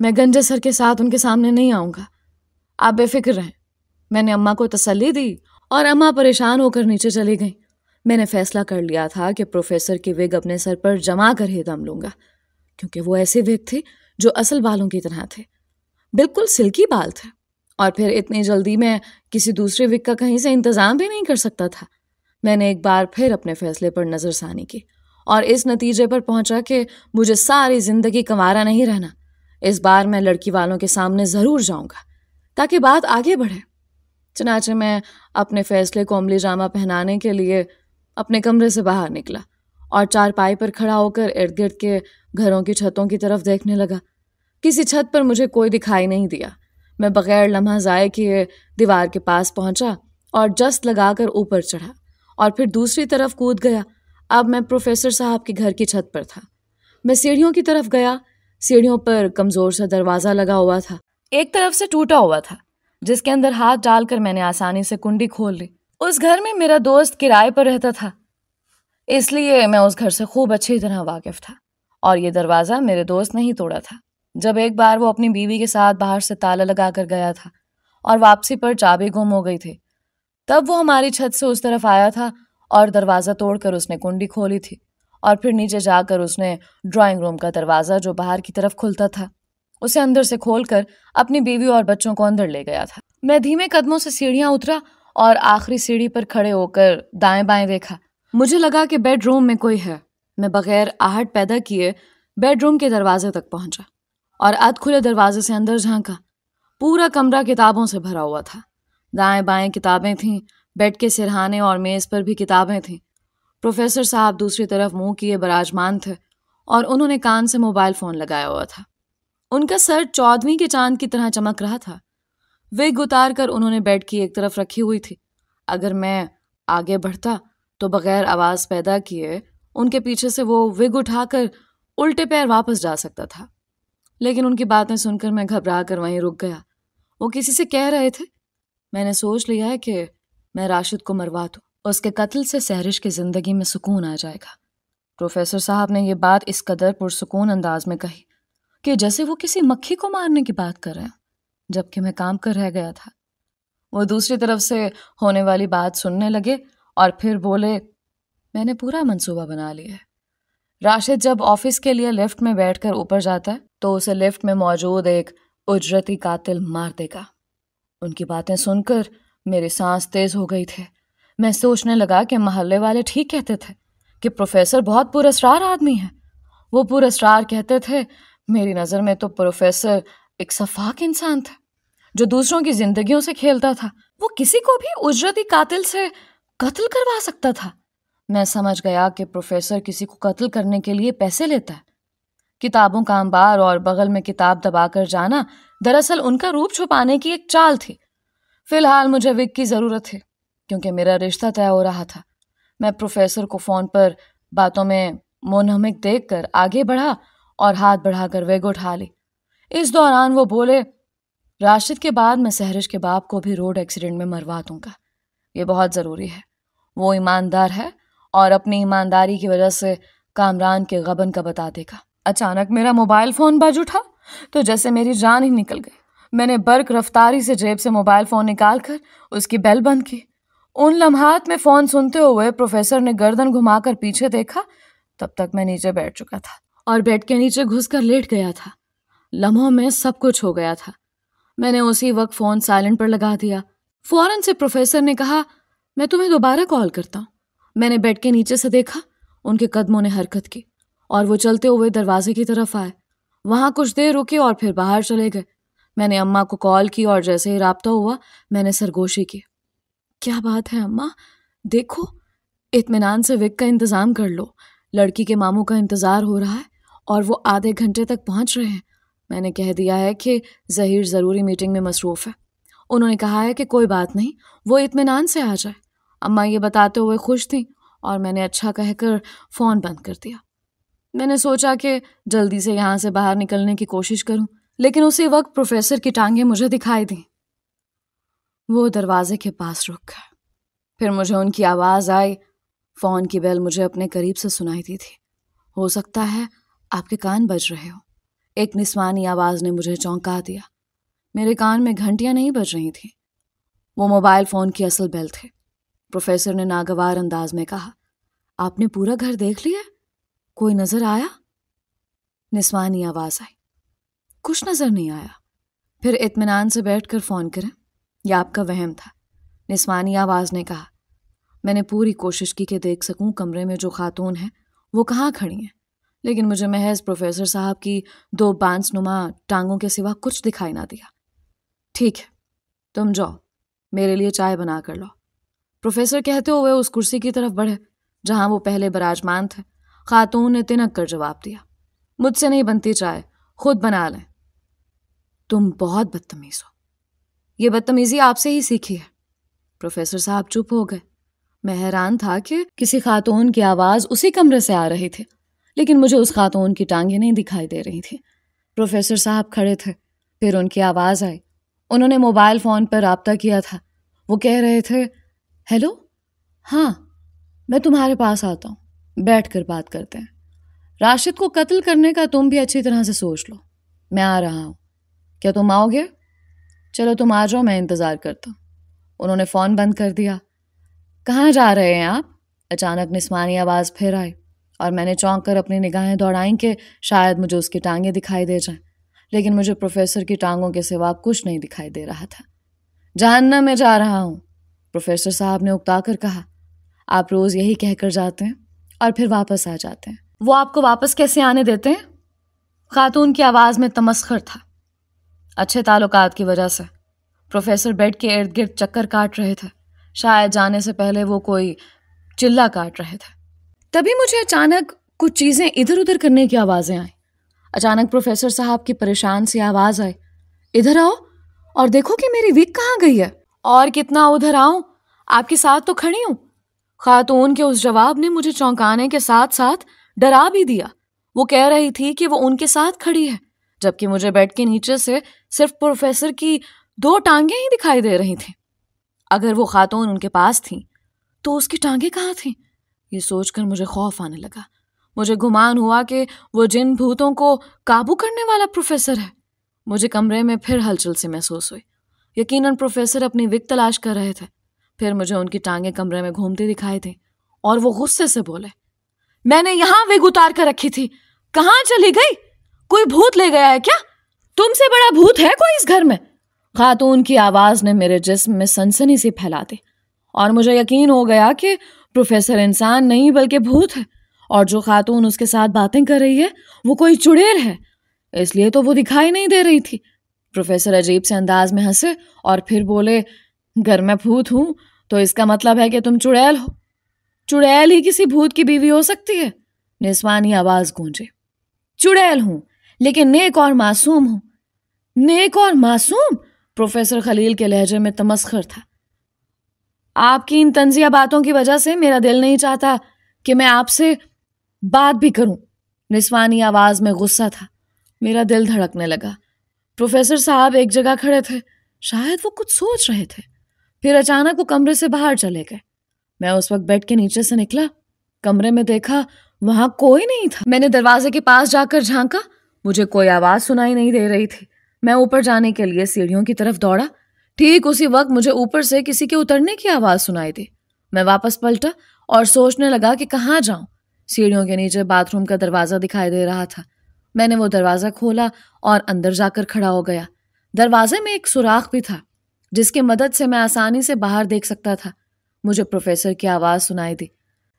میں گنجے سر کے ساتھ ان کے سامنے نہیں آؤں گا، آپ بے فکر رہیں۔ میں نے اماں کو تسلی دی اور اماں پریشان ہو کر نیچے چلی گئیں۔ میں نے فیصلہ کر لیا تھا کہ پروفیسر کی وگ اپنے سر پر جما کر ہی دم لوں گا، کیونکہ وہ ایسے وگ تھے جو اصل بالوں کی طرح تھے، بالکل سلکی بال تھے، اور پھر اتنی جلدی میں کسی دوسرے وگ کا کہیں سے انتظام بھی نہیں کر سکتا تھا۔ میں نے ایک بار پھر اپنے فیصلے پر نظر ثانی کی اور اس نتیجے پر پہنچا کہ مجھے ساری زندگی کنوارا نہیں رہنا۔ اس بار میں لڑکی والوں کے سامنے ضرور جاؤں گا تاکہ بات آگے بڑھے۔ چنانچہ میں اپنے فیصلے کو عملی جامہ پہنانے کے لیے اپنے کمرے سے باہر نکلا اور چارپائی پر کھڑا ہو کر ارد گرد کے گھروں کی چھتوں کی طرف دیکھنے لگا۔ کسی چھت پر مجھے کوئی دکھائی نہیں دیا۔ میں بغیر لمحہ ضائع کیے دیوار کے پاس پہنچا اور جست لگا کر اوپر چڑھا اور پھر دوسری طرف کود گیا۔ اب میں پروفیسر صاحب کے گھر کی چھت پر تھا۔ میں سیڑھیوں کی طرف گیا۔ سیڑھیوں پر کمزور سا دروازہ لگا ہوا تھا، ایک طرف سے ٹوٹا ہوا تھا، جس کے اندر ہاتھ ڈال کر میں نے آسانی سے کنڈی کھول لی۔ اس گھر میں میرا دوست کرائے پر رہتا تھا، اس لیے میں اس گھر سے خوب اچھی طرح واقف تھا، اور یہ دروازہ میرے دوست نے ہی توڑا تھا جب ایک بار وہ اپنی بیوی کے ساتھ باہر سے تالا لگا کر گیا تھا اور واپسی پر چابی گم ہو گئی تھی۔ تب وہ ہماری چھت سے اس طرف آیا تھا اور دروازہ توڑ کر اس نے کنڈی کھولی تھی، اور پھر نیچے جا کر اس نے ڈرائنگ روم کا دروازہ جو باہر کی طرف کھلتا تھا اسے اندر سے کھول کر اپنی بیوی اور بچوں کو اندر لے گیا تھا۔ میں دھیمے قدموں سے سیڑھیاں اترا اور آخری سیڑھی پر کھڑے ہو کر دائیں بائیں دیکھا۔ مجھے لگا کہ بیڈ روم میں کوئی ہے۔ میں بغیر آہٹ پیدا کیے بیڈ روم کے دروازے تک پہنچا اور ادھ کھلے دروازے سے اندر جھانکا۔ پورا کمرہ کتابوں سے بھرا ہوا تھا، دائیں بائیں کتابیں تھیں، بیڈ کے سرہانے اور میز پر بھی کتابیں تھیں۔ پروفیسر صاحب دوسری طرف منہ کیے براجمان تھے اور انہوں نے کان سے موبائل فون لگایا ہوا تھا۔ ان کا سر 14ویں کے چاند کی طرح چمک رہا تھا۔ وگ اتار کر انہوں نے بیڈ کی ایک طرف رکھی ہوئی تھی۔ اگر میں آگے بڑھتا تو بغیر آواز پیدا کیے ان کے پیچھے سے وہ وگ اٹھا کر الٹے پیر واپس جا سکتا تھا، لیکن ان کی باتیں سن کر میں گھبرا کر وہیں رک گیا۔ وہ کسی سے کہہ رہے تھے، میں نے سوچ لیا ہے کہ میں راشد کو مروا دوں، اس کے قتل سے سحرش کی زندگی میں سکون آ جائے گا۔ پروفیسر صاحب نے یہ بات اس قدر پرسکون انداز میں کہی کہ جیسے وہ کسی مکھی کو مارنے کی بات کر رہے ہیں، جبکہ میں کام کر رہ گیا تھا۔ وہ دوسری طرف سے ہونے والی بات سننے لگے اور پھر بولے، میں نے پورا منصوبہ بنا لیا ہے۔ راشد جب آفس کے لیے لفٹ میں بیٹھ کر اوپر جاتا ہے تو اسے لفٹ میں موجود ایک اجرتی قاتل مار دے گا۔ ان کی باتیں سن کر میری سانس تیز ہو گئی تھی۔ میں سوچنے لگا کہ محلے والے ٹھیک کہتے تھے کہ پروفیسر بہت پراسرار آدمی ہے۔ وہ پراسرار کہتے تھے، میری نظر میں تو پروفیسر ایک سفاک انسان تھا جو دوسروں کی زندگیوں سے کھیلتا تھا۔ وہ کسی کو بھی اجرتی قاتل سے قتل کروا سکتا تھا۔ میں سمجھ گیا کہ پروفیسر کسی کو قتل کرنے کے لیے پیسے لیتا ہے۔ کتابوں کا انبار اور بغل میں کتاب دبا کر جانا دراصل ان کا روپ چھپانے کی ایک چال تھی۔ فی الحال مجھے وگ کی ضرورت تھی کیونکہ میرا رشتہ طے ہو رہا تھا۔ میں پروفیسر کو فون پر باتوں میں منہمک دیکھ کر آگے بڑھا اور ہاتھ بڑھا کر وگ اٹھا لی۔ اس دوران وہ بولے، راشد کے بعد میں سحرش کے باپ کو بھی روڈ ایکسیڈنٹ میں مروا دوں گا، یہ بہت ضروری ہے۔ وہ ایماندار ہے اور اپنی ایمانداری کی وجہ سے کامران کے غبن کا بتا دے گا۔ اچانک میرا موبائل فون بج اٹھا تو جیسے میری جان ہی نکل گئی۔ میں نے برق رفتاری سے جیب سے موبائل فون نکال کر اس کی بیل بند کی۔ ان لمحات میں فون سنتے ہوئے پروفیسر نے گردن گھما کر پیچھے دیکھا، تب تک میں نیچے بیٹھ چکا تھا اور بیڈ کے نیچے گھس کر لیٹ گیا تھا۔ لمحوں میں سب کچھ ہو گیا تھا۔ میں نے اسی وقت فون سائلنٹ پر لگا دیا۔ فوراً سے پروفیسر نے کہا، میں تمہیں دوبارہ کال کرتا ہوں۔ میں نے بیڈ کے نیچے سے دیکھا، ان کے قدموں نے حرکت کی اور وہ چلتے ہوئے دروازے کی طرف آئے۔ وہاں کچھ دیر رکے اور پھر باہر چلے گئے۔ میں نے اماں کو کال کی اور جیسے ہی رابطہ ہوا میں نے سرگوشی کی۔ کیا بات ہے اماں؟ دیکھو، اطمینان سے وگ کا انتظام کر لو، لڑکی کے ماموں کا انتظار ہو رہا ہے اور وہ آدھے گھنٹے تک پہنچ رہے ہیں۔ میں نے کہہ دیا ہے کہ ظہیر ضروری میٹنگ میں مصروف ہے۔ انہوں نے کہا ہے کہ کوئی بات نہیں، وہ اطمینان سے آ جائے۔ اماں یہ بتاتے ہوئے خوش تھیں اور میں نے اچھا کہہ کر فون بند کر دیا۔ میں نے سوچا کہ جلدی سے یہاں سے باہر نکلنے کی کوشش کروں، لیکن اسی وقت پروفیسر کی ٹانگیں مجھے دکھائی دیں۔ وہ دروازے کے پاس رک گئے، پھر مجھے ان کی آواز آئی۔ فون کی بیل مجھے اپنے قریب سے سنائی دی تھی۔ ہو سکتا ہے آپ کے کان بج رہے ہو، ایک نسوانی آواز نے مجھے چونکا دیا۔ میرے کان میں گھنٹیاں نہیں بج رہی تھیں، وہ موبائل فون کی اصل بیل تھے۔ پروفیسر نے ناگوار انداز میں کہا، آپ نے پورا گھر دیکھ لیا؟ کوئی نظر آیا؟ نسوانی آواز آئی، کچھ نظر نہیں آیا۔ پھر اطمینان سے بیٹھ کر فون کریں، یہ آپ کا وہم تھا، نسوانی آواز نے کہا۔ میں نے پوری کوشش کی کہ دیکھ سکوں کمرے میں جو خاتون ہیں وہ کہاں کھڑی ہیں، لیکن مجھے محض پروفیسر صاحب کی 2 بانس نما ٹانگوں کے سوا کچھ دکھائی نہ دیا۔ ٹھیک ہے، تم جاؤ، میرے لیے چائے بنا کر لاؤ، پروفیسر کہتے ہوئے اس کرسی کی طرف بڑھے جہاں وہ پہلے براجمان تھے۔ خاتون نے تنک کر جواب دیا، مجھ سے نہیں بنتی چائے، خود بنا لیں۔ تم بہت بدتمیز ہو، یہ بدتمیزی آپ سے ہی سیکھی ہے۔ پروفیسر صاحب چپ ہو گئے۔ میں حیران تھا کہ کسی خاتون کی آواز اسی کمرے سے آ رہی تھی، لیکن مجھے اس خاتون کی ٹانگیں نہیں دکھائی دے رہی تھی۔ پروفیسر صاحب کھڑے تھے، پھر ان کی آواز آئی۔ انہوں نے موبائل فون پر رابطہ کیا تھا۔ وہ کہہ رہے تھے، ہیلو، ہاں میں تمہارے پاس آتا ہوں، بیٹھ کر بات کرتے ہیں۔ راشد کو قتل کرنے کا تم بھی اچھی طرح سے سوچ لو، میں آ رہا ہوں، کیا تم آؤ گے؟ چلو تم آ جاؤ، میں انتظار کرتا ہوں۔ انہوں نے فون بند کر دیا۔ کہاں جا رہے ہیں آپ؟ اچانک نسوانی آواز پھر آئی اور میں نے چونک کر اپنی نگاہیں دوڑائیں کہ شاید مجھے اس کی ٹانگیں دکھائی دے جائیں، لیکن مجھے پروفیسر کی ٹانگوں کے سوا کچھ نہیں دکھائی دے رہا تھا۔ جہنم میں جا رہا ہوں، پروفیسر صاحب نے اکتا کر کہا۔ آپ روز یہی کہہ کر جاتے ہیں اور پھر واپس آ جاتے ہیں۔ وہ آپ کو واپس کیسے آنے دیتے ہیں؟ خاتون کی آواز میں تمسخر تھا۔ اچھے تعلقات کی وجہ سے۔ پروفیسر بیڈ کے ارد گرد چکر کاٹ رہے تھے، شاید جانے سے پہلے وہ کوئی چلہ کاٹ رہے تھے۔ تبھی مجھے اچانک کچھ چیزیں ادھر ادھر کرنے کی آوازیں آئیں۔ اچانک پروفیسر صاحب کی پریشان سی آواز آئی، ادھر آؤ اور دیکھو کہ میری وگ کہاں گئی ہے۔ اور کتنا ادھر آؤں، آپ کے ساتھ تو کھڑی ہوں۔ خاتون کے اس جواب نے مجھے چونکانے کے ساتھ ساتھ ڈرا بھی دیا۔ وہ کہہ رہی تھی کہ وہ ان کے ساتھ کھڑی ہے، جبکہ مجھے بیڈ کے نیچے سے صرف پروفیسر کی 2 ٹانگیں ہی دکھائی دے رہی تھیں۔ اگر وہ خاتون ان کے پاس تھیں تو اس کی ٹانگیں کہاں تھیں؟ یہ سوچ کر مجھے خوف آنے لگا۔ مجھے گمان ہوا کہ وہ جن بھوتوں کو قابو کرنے والا پروفیسر ہے۔ مجھے کمرے میں پھر ہلچل سی محسوس ہوئی۔ یقیناً پروفیسر اپنی وگ تلاش کر رہے تھے۔ پھر مجھے ان کی ٹانگیں کمرے میں گھومتی دکھائی دیں اور وہ غصے سے بولے، میں نے یہاں وگ اتار کر رکھی تھی، کہاں چلی گئی؟ کوئی بھوت لے گیا ہے کیا؟ تم سے بڑا بھوت ہے کوئی اس گھر میں؟ خاتون کی آواز نے میرے جسم میں سنسنی سی پھیلا دی اور مجھے یقین ہو گیا کہ پروفیسر انسان نہیں بلکہ بھوت ہے، اور جو خاتون اس کے ساتھ باتیں کر رہی ہے وہ کوئی چڑیل ہے، اس لیے تو وہ دکھائی نہیں دے رہی تھی۔ پروفیسر عجیب سے انداز میں ہنسے اور پھر بولے، گر میں بھوت ہوں تو اس کا مطلب ہے کہ تم چڑیل ہو۔ چڑیل ہی کسی بھوت کی بیوی ہو سکتی ہے؟ نسوانی آواز گونجے۔ چڑیل ہوں لیکن نیک اور معصوم ہوں۔ نیک اور معصوم؟ پروفیسر خلیل کے لہجے میں تمسخر تھا۔ آپ کی ان طنزیہ باتوں کی وجہ سے میرا دل نہیں چاہتا کہ میں آپ سے بات بھی کروں۔ نسوانی آواز میں غصہ تھا۔ میرا دل دھڑکنے لگا۔ پروفیسر صاحب ایک جگہ کھڑے تھے، شاید وہ کچھ سوچ رہے تھے۔ پھر اچانک وہ کمرے سے باہر چلے گئے۔ میں اس وقت بیڈ کے نیچے سے نکلا، کمرے میں دیکھا وہاں کوئی نہیں تھا۔ میں نے دروازے کے پاس جا کر جھانکا، مجھے کوئی آواز سنائی نہیں دے رہی تھی۔ میں اوپر جانے کے لیے سیڑھیوں کی طرف دوڑا۔ ٹھیک اسی وقت مجھے اوپر سے کسی کے اترنے کی آواز سنائی دی۔ میں واپس پلٹا اور سوچنے لگا کہ کہاں جاؤں۔ سیڑھیوں کے نیچے باتھ روم کا دروازہ دکھائی دے رہا تھا۔ میں نے وہ دروازہ کھولا اور اندر جا کر کھڑا ہو گیا۔ دروازے میں ایک سوراخ بھی تھا جس کی مدد سے میں آسانی سے باہر دیکھ سکتا تھا۔ مجھے پروفیسر کی آواز سنائی دی،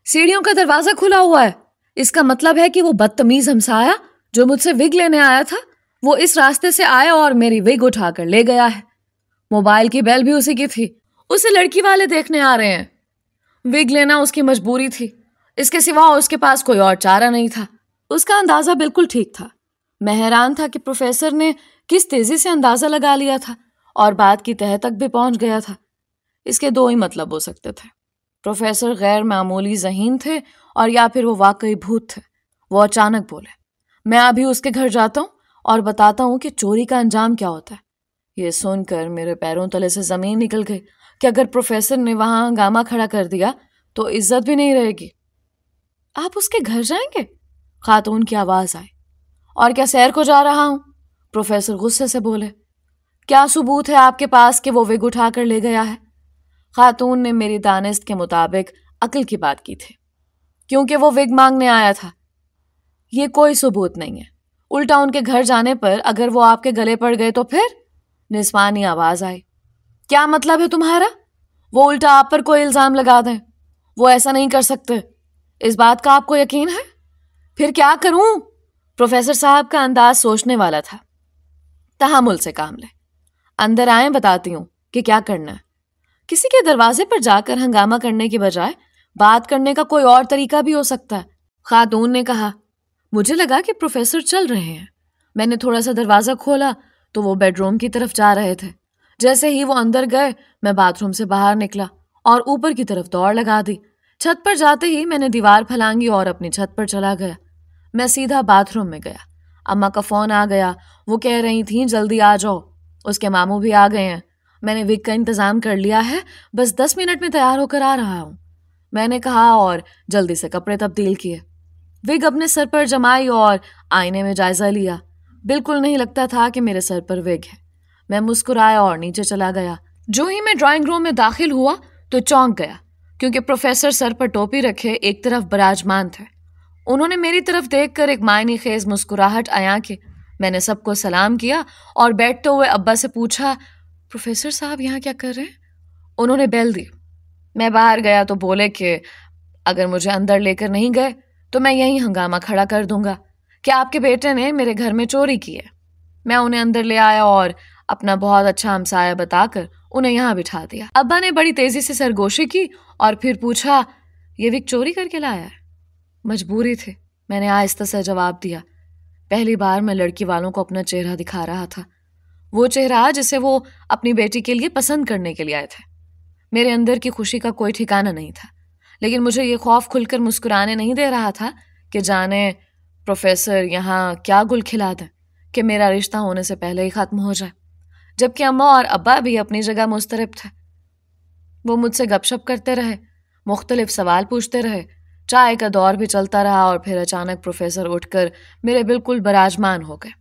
سیڑھیوں کا دروازہ کھلا ہوا ہے، اس کا مطلب ہے کہ وہ بدتمیز ہمسایہ جو مجھ سے وگ لینے آیا تھا وہ اس راستے سے آیا اور میری وگ اٹھا کر لے گیا ہے۔ موبائل کی بیل بھی اسی کی تھی، اسے لڑکی والے دیکھنے آ رہے ہیں۔ وگ لینا اس کی مجبوری تھی، اس کے سوا اس کے پاس کوئی اور چارہ نہیں تھا۔ اس کا اندازہ بالکل ٹھیک تھا۔ میں حیران تھا کہ پروفیسر نے کس تیزی سے اندازہ لگا لیا تھا اور بات کی تہہ تک بھی پہنچ گیا تھا۔ اس کے 2 ہی مطلب ہو سکتے تھے، پروفیسر غیر معمولی ذہین تھے اور یا پھر وہ واقعی بھوت تھے۔ وہ اچانک بولے، میں ابھی اس کے گھر جاتا ہوں اور بتاتا ہوں کہ چوری کا انجام کیا ہوتا ہے۔ یہ سن کر میرے پیروں تلے سے زمین نکل گئی کہ اگر پروفیسر نے وہاں ہنگامہ کھڑا کر دیا تو عزت بھی نہیں رہے گی۔ آپ اس کے گھر جائیں گے؟ خاتون کی آواز آئی۔ اور کیا سیر کو جا رہا ہوں؟ پروفیسر غصے سے بولے۔ کیا ثبوت ہے آپ کے پاس کہ وہ وگ اٹھا کر لے گیا ہے؟ خاتون نے میری دانست کے مطابق عقل کی بات کی تھی، کیونکہ وہ وگ مانگنے آیا تھا۔ یہ کوئی ثبوت نہیں ہے، الٹا ان کے گھر جانے پر اگر وہ آپ کے گلے پڑ گئے تو پھر؟ نسوانی آواز آئی۔ کیا مطلب ہے تمہارا؟ وہ الٹا آپ پر کوئی الزام لگا دیں۔ وہ ایسا نہیں کر سکتے، اس بات کا آپ کو یقین ہے؟ پھر کیا کروں؟ پروفیسر صاحب کا انداز سوچنے والا تھا۔ تحمل سے کام لے، اندر آئیں، بتاتی ہوں کہ کیا کرنا ہے۔ کسی کے دروازے پر جا کر ہنگامہ کرنے کی بجائے بات کرنے کا کوئی اور طریقہ بھی ہو سکتا ہے، خاتون نے کہا۔ مجھے لگا کہ پروفیسر چل رہے ہیں۔ میں نے تھوڑا سا دروازہ کھولا تو وہ بیڈ روم کی طرف جا رہے تھے۔ جیسے ہی وہ اندر گئے میں باتھ روم سے باہر نکلا اور اوپر کی طرف دوڑ لگا دی۔ چھت پر جاتے ہی میں نے دیوار پھلانگی اور اپنی چھت پر چلا گیا۔ میں سیدھا باتھ روم میں گیا۔ اماں کا فون آ گیا، وہ کہہ رہی تھیں جلدی آ جاؤ، اس کے ماموں بھی آ گئے ہیں، میں نے وگ کا انتظام کر لیا ہے، بس 10 منٹ میں تیار ہو کر آ رہا ہوں، میں نے کہا اور جلدی سے کپڑے تبدیل کیے۔ وگ اپنے سر پر جمائی اور آئینے میں جائزہ لیا۔ بالکل نہیں لگتا تھا کہ میرے سر پر وگ ہے۔ میں مسکرایا اور نیچے چلا گیا۔ جو ہی میں ڈرائنگ روم میں داخل ہوا تو چونک گیا، کیونکہ پروفیسر سر پر ٹوپی رکھے ایک طرف براجمان تھے۔ انہوں نے میری طرف دیکھ کر ایک معنی خیز مسکراہٹ عیاں کی۔ میں نے سب کو سلام کیا اور بیٹھتے ہوئے ابا سے پوچھا، پروفیسر صاحب یہاں کیا کر رہے ہیں؟ انہوں نے بیل دی۔ میں باہر گیا تو بولے کہ اگر مجھے اندر لے کر نہیں گئے تو میں یہیں ہنگامہ کھڑا کر دوں گا کہ آپ کے بیٹے نے میرے گھر میں چوری کی ہے۔ میں انہیں اندر لے آیا اور اپنا بہت اچھا ہمسایہ بتا کر انہیں یہاں بٹھا دیا۔ ابا نے بڑی تیزی سے سرگوشی کی اور پھر پوچھا، یہ وگ چوری کر کے لایا ہے؟ مجبوری تھی، میں نے آہستہ سے جواب دیا۔ پہلی بار میں لڑکی والوں کو اپنا چہرہ دکھا رہا تھا، وہ چہرہ جسے وہ اپنی بیٹی کے لیے پسند کرنے کے لیے آئے تھے۔ میرے اندر کی خوشی کا کوئی ٹھکانہ نہیں تھا، لیکن مجھے یہ خوف کھل کر مسکرانے نہیں دے رہا تھا کہ جانے پروفیسر یہاں کیا گل کھلا دیں کہ میرا رشتہ ہونے سے پہلے ہی ختم ہو جائے، جبکہ اماں اور ابا بھی اپنی جگہ مضطرب تھے۔ وہ مجھ سے گپ شپ کرتے رہے، مختلف سوال پوچھتے رہے، چائے کا دور بھی چلتا رہا اور پھر اچانک پروفیسر اٹھ کر میرے بالکل براجمان ہو گئے۔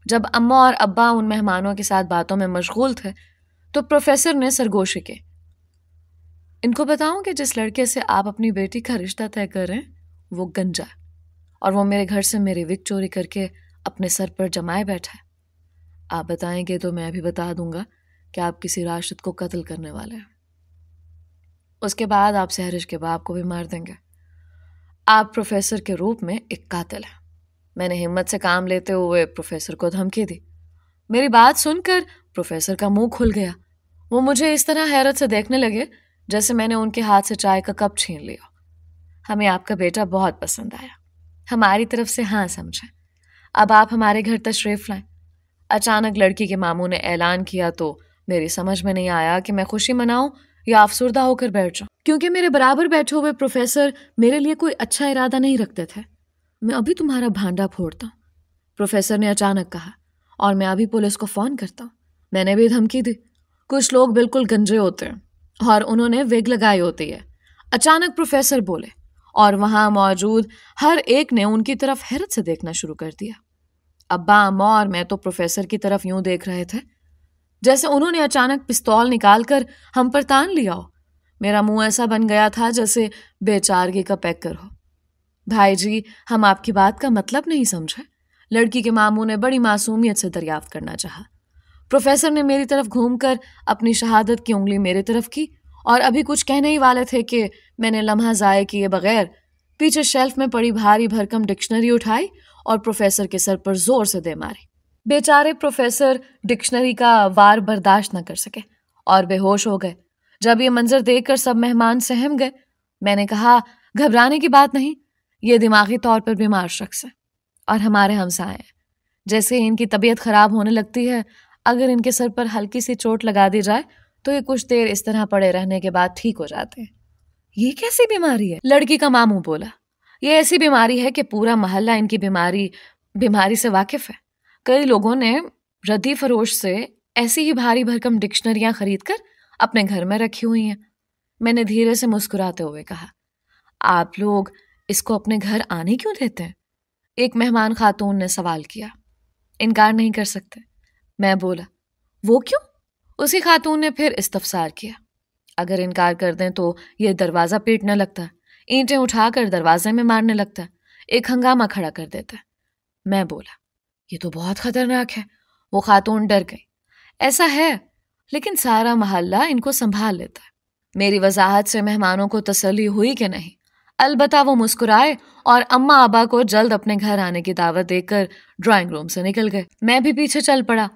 جب اماں اور ابا ان مہمانوں کے ساتھ باتوں میں مشغول تھے تو پروفیسر نے سرگوشی کی، ان کو بتاؤں کہ جس لڑکے سے آپ اپنی بیٹی کا رشتہ طے کر رہے ہیں وہ گنجا ہے اور وہ میرے گھر سے میری وگ چوری کر کے اپنے سر پر جمائے بیٹھا ہے۔ آپ بتائیں گے تو میں بھی بتا دوں گا کہ آپ کسی راشد کو قتل کرنے والے ہیں، اس کے بعد آپ سہرش کے باپ کو بھی مار دیں گے۔ آپ پروفیسر کے روپ میں ایک قاتل ہیں۔ میں نے ہمت سے کام لیتے ہوئے پروفیسر کو دھمکی دی۔ میری بات سن کر پروفیسر کا منہ کھل گیا۔ وہ مجھے اس طرح حیرت سے دیکھنے لگے جیسے میں نے ان کے ہاتھ سے چائے کا کپ چھین لیا۔ ہمیں آپ کا بیٹا بہت پسند آیا، ہماری طرف سے ہاں سمجھیں، اب آپ ہمارے گھر تشریف لائیں۔ اچانک لڑکی کے ماموں نے اعلان کیا تو میری سمجھ میں نہیں آیا کہ میں خوشی مناؤں یا افسردہ ہو کر بیٹھ جاؤں، کیونکہ میرے برابر بیٹھے ہوئے پروفیسر میرے لیے کوئی اچھا ارادہ نہیں رکھتے تھے۔ میں ابھی تمہارا بھانڈا پھوڑتا ہوں، پروفیسر نے اچانک کہا، اور میں ابھی پولیس کو فون کرتا ہوں۔ میں نے بھی دھمکی دی۔ کچھ لوگ بالکل گنجے ہوتے ہیں اور انہوں نے وگ لگائی ہوتی ہے، اچانک پروفیسر بولے، اور وہاں موجود ہر ایک نے ان کی طرف حیرت سے دیکھنا شروع کر دیا۔ ابا، اماں اور میں تو پروفیسر کی طرف یوں دیکھ رہے تھے جیسے انہوں نے اچانک پستول نکال کر ہم پر تان لیا ہو۔ میرا منہ ایسا بن گیا تھا جیسے بے چارگی کا پیکر ہو۔ بھائی جی، ہم آپ کی بات کا مطلب نہیں سمجھے، لڑکی کے ماموں نے بڑی معصومیت سے دریافت کرنا چاہا۔ پروفیسر نے میری طرف گھوم کر اپنی شہادت کی انگلی میری طرف کی اور ابھی کچھ کہنے ہی والے تھے کہ میں نے لمحہ ضائع کیے بغیر پیچھے شیلف میں پڑی بھاری بھرکم ڈکشنری اٹھائی اور پروفیسر کے سر پر زور سے دے ماری۔ بیچارے پروفیسر ڈکشنری کا وار برداشت نہ کر سکے اور بے ہوش ہو گئے۔ جب یہ منظر دیکھ کر سب مہمان سہم گئے۔ میں نے کہا، گھبرانے کی بات نہیں، یہ دماغی طور پر بیمار شخص ہے اور ہمارے ہمسائے ہیں۔ جیسے ان کی طبیعت خراب ہونے لگتی ہے، اگر ان کے سر پر ہلکی سی چوٹ لگا دی جائے تو یہ کچھ دیر اس طرح پڑے رہنے کے بعد ٹھیک ہو جاتے ہیں۔ یہ کیسی بیماری ہے؟ لڑکی کا ماموں بولا۔ یہ ایسی بیماری ہے کہ پورا محلہ ان کی بیماری سے واقف ہے. کئی لوگوں نے ردی فروش سے ایسی ہی بھاری بھرکم ڈکشنریاں خرید کر اپنے گھر میں رکھی ہوئی ہیں. میں نے دھیرے سے مسکراتے ہوئے کہا, آپ لوگ اس کو اپنے گھر آنے کیوں دیتے ہیں؟ ایک مہمان خاتون نے سوال کیا. انکار نہیں کر سکتے, میں بولا. وہ کیوں؟ اسی خاتون نے پھر استفسار کیا. اگر انکار کر دیں تو یہ دروازہ پیٹنے لگتا ہے, اینٹیں اٹھا کر دروازے میں مارنے لگتا ہے, ایک ہنگامہ کھڑا کر دیتا ہے. میں بولا, یہ تو بہت خطرناک ہے. وہ خاتون ڈر گئی. ایسا ہے, لیکن سارا محلہ ان کو سنبھال لیتا ہے. میری وضاحت سے مہمانوں کو تسلی ہوئی کہ نہیں. البتہ وہ مسکرائے اور اماں ابا کو جلد اپنے گھر آنے کی دعوت دے کر ڈرائنگ روم سے نکل گئے. میں بھی پیچھے چل پڑا.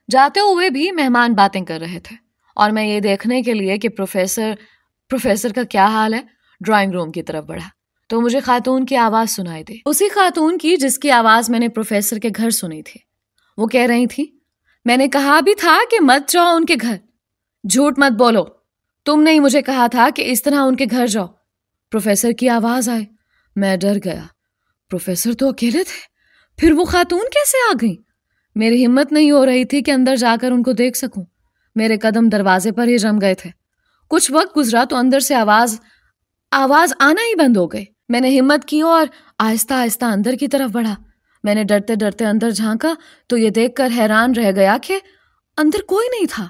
جاتے ہوئے بھی مہمان باتیں کر رہے تھے اور میں یہ دیکھنے کے لیے کہ پروفیسر کا کیا حال ہے ڈرائنگ روم کی طرف بڑھا تو مجھے خاتون کی آواز سنائی دی. اسی خاتون کی جس کی آواز میں نے پروفیسر کے گھر سنی تھی. وہ کہہ رہی تھی, میں نے کہا بھی تھا کہ مت جاؤ ان کے گھر. جھوٹ مت بولو, تم نے ہی مجھے کہا تھا کہ اس طرح ان کے گھر جاؤ. پروفیسر کی آواز آئی. میں ڈر گیا. پروفیسر تو اکیلے تھے, پھر وہ خاتون کیسے آ گئیں؟ میری ہمت نہیں ہو رہی تھی کہ اندر جا کر ان کو دیکھ سکوں. میرے قدم دروازے پر ہی جم گئے تھے. کچھ وقت گزرا تو اندر سے آواز آنا ہی بند ہو گئی. میں نے ہمت کی اور آہستہ آہستہ اندر کی طرف بڑھا. میں نے ڈرتے ڈرتے اندر جھانکا تو یہ دیکھ کر حیران رہ گیا کہ اندر کوئی نہیں تھا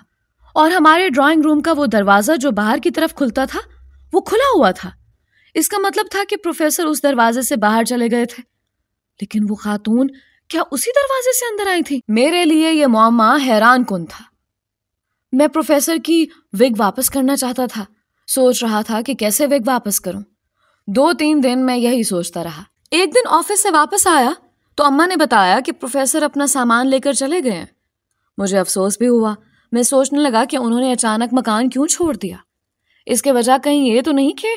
اور ہمارے ڈرائنگ روم کا وہ دروازہ جو باہر کی طرف کھلتا تھا وہ کھلا ہوا تھا. اس کا مطلب تھا کہ پروفیسر اس دروازے سے باہر چلے گئے تھے. لیکن وہ خاتون کیا اسی دروازے سے اندر آئی تھی؟ میرے لیے یہ معمہ حیران کن تھا. میں پروفیسر کی وگ واپس کرنا چاہتا تھا. سوچ رہا تھا کہ کیسے وگ واپس کروں. 2-3 دن میں یہی سوچتا رہا. ایک دن آفس سے واپس آیا تو اماں نے بتایا کہ پروفیسر اپنا سامان لے کر چلے گئے ہیں. مجھے افسوس بھی ہوا. میں سوچنے لگا کہ انہوں نے اچانک مکان کیوں چھوڑ دیا. اس کے وجہ کہیں یہ تو نہیں کہ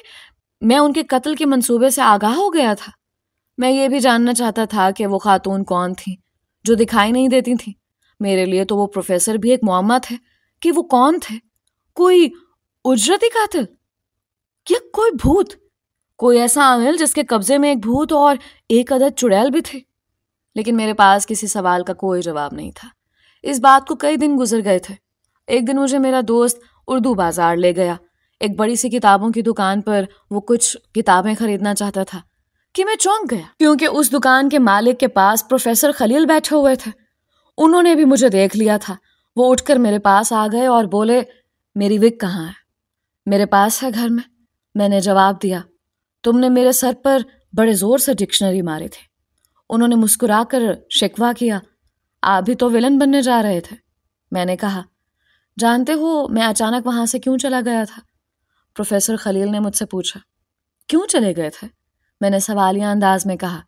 میں ان کے قتل کے منصوبے سے آگاہ ہو گیا تھا. میں یہ بھی جاننا چاہتا تھا کہ وہ خاتون کون تھیں جو دکھائی نہیں دیتی تھیں. میرے لیے تو وہ پروفیسر بھی ایک معمہ تھے کہ وہ کون تھے. کوئی اجرتی قاتل یا کوئی بھوت؟ کوئی ایسا عامل جس کے قبضے میں ایک بھوت اور ایک عدد چڑیل بھی تھے. لیکن میرے پاس کسی سوال کا کوئی جواب نہیں تھا. اس بات کو کئی دن گزر گئے تھے. ایک دن مجھے میرا دوست اردو بازار لے گیا. ایک بڑی سی کتابوں کی دکان پر وہ کچھ کتابیں خریدنا چاہتا تھا کہ میں چونک گیا کیونکہ اس دکان کے مالک کے پاس پروفیسر خلیل بیٹھے ہوئے تھے. انہوں نے بھی مجھے دیکھ لیا تھا. وہ اٹھ کر میرے پاس آ گئے اور بولے, میری وگ کہاں ہے؟ میرے پاس ہے گھر میں. میں نے جواب دیا, تم نے میرے سر پر بڑے زور سے ڈکشنری ماری تھی. انہوں نے مسکرا کر شکوہ کیا, آپ بھی تو ولن بننے جا رہے تھے. میں نے کہا, جانتے ہو میں اچانک وہاں سے کیوں چلا گیا تھا؟ پروفیسر خلیل نے مجھ سے پوچھا. کیوں چلے گئے تھے؟ میں نے سوالیہ انداز میں کہا.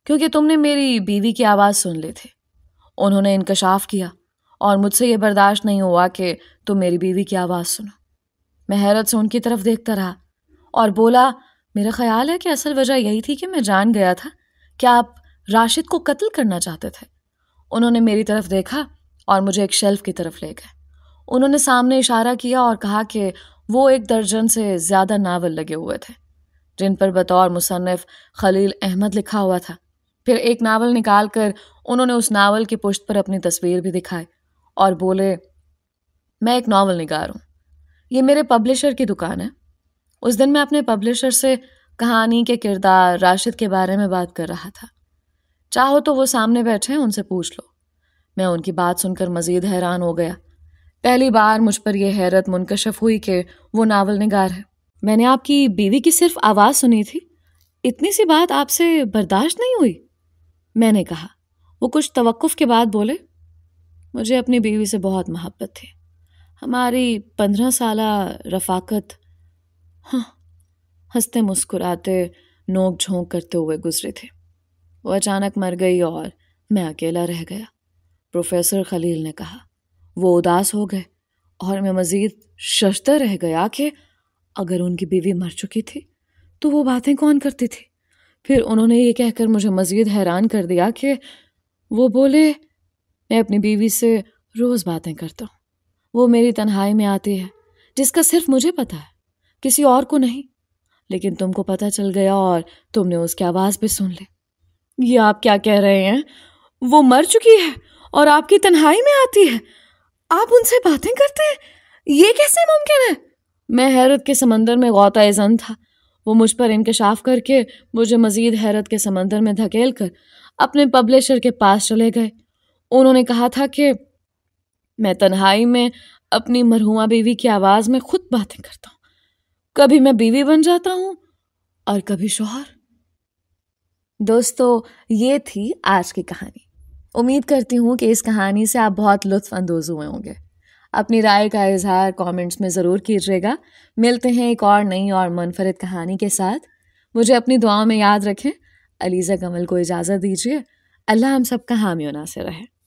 کیونکہ تم نے میری بیوی کی آواز سن لی تھی. انہوں نے انکشاف کیا اور مجھ سے یہ برداشت نہیں ہوا کہ تم میری بیوی کی آواز سنو. میں حیرت سے ان کی طرف دیکھتا رہا اور بولا, میرا خیال ہے کہ اصل وجہ یہی تھی کہ میں جان گیا تھا کہ آپ راشد کو قتل کرنا چاہتے تھے. انہوں نے میری طرف دیکھا اور مجھے ایک شیلف کی طرف لے گئے. انہوں نے سامنے اشارہ کیا اور کہا کہ وہ 1 درجن سے زیادہ ناول لگے ہوئے تھے جن پر بطور مصنف خلیل احمد لکھا ہوا تھا. پھر ایک ناول نکال کر انہوں نے اس ناول کی پشت پر اپنی تصویر بھی دکھائی اور بولے, میں ایک ناول نگار ہوں. یہ میرے پبلشر کی دکان ہے. اس دن میں اپنے پبلشر سے کہانی کے کردار راشد کے بارے میں بات کر رہا تھا. چاہو تو وہ سامنے بیٹھے ہیں, ان سے پوچھ لو. میں ان کی بات سن کر مزید حیران ہو گیا. پہلی بار مجھ پر یہ حیرت منکشف ہوئی کہ وہ ناول نگار ہے. میں نے آپ کی بیوی کی صرف آواز سنی تھی, اتنی سی بات آپ سے برداشت نہیں ہوئی؟ میں نے کہا. وہ کچھ توقف کے بعد بولے, مجھے اپنی بیوی سے بہت محبت تھی. ہماری 15 سالہ رفاقت ہنستے مسکراتے نوک جھونک کرتے ہوئے گزری تھی. وہ اچانک مر گئی اور میں اکیلا رہ گیا. پروفیسر خلیل نے کہا. وہ اداس ہو گئے اور میں مزید ششدر رہ گیا کہ اگر ان کی بیوی مر چکی تھی تو وہ باتیں کون کرتی تھی. پھر انہوں نے یہ کہہ کر مجھے مزید حیران کر دیا کہ وہ بولے, میں اپنی بیوی سے روز باتیں کرتا ہوں. وہ میری تنہائی میں آتی ہے جس کا صرف مجھے پتہ ہے, کسی اور کو نہیں. لیکن تم کو پتہ چل گیا اور تم نے اس کی آواز بھی سن لی۔ یہ آپ کیا کہہ رہے ہیں؟ وہ مر چکی ہے اور آپ کی تنہائی میں آتی ہے، آپ ان سے باتیں کرتے ہیں، یہ کیسے ممکن ہے؟ میں حیرت کے سمندر میں غوطۂ زن تھا۔ وہ مجھ پر انکشاف کر کے مجھے مزید حیرت کے سمندر میں دھکیل کر اپنے پبلشر کے پاس چلے گئے۔ انہوں نے کہا تھا کہ میں تنہائی میں اپنی مرحومہ بیوی کی آواز میں خود باتیں کرتا ہوں، کبھی میں بیوی بن جاتا ہوں اور کبھی شوہر۔ دوستو، یہ تھی آج کی کہانی۔ امید کرتی ہوں کہ اس کہانی سے آپ بہت لطف اندوز ہوئے ہوں گے۔ اپنی رائے کا اظہار کامنٹس میں ضرور کیجیے گا۔ ملتے ہیں ایک اور نئی اور منفرد کہانی کے ساتھ۔ مجھے اپنی دعاؤں میں یاد رکھیں۔ علیزہ کمل کو اجازت دیجیے۔ اللہ ہم سب کا حامی و ناصر رہے۔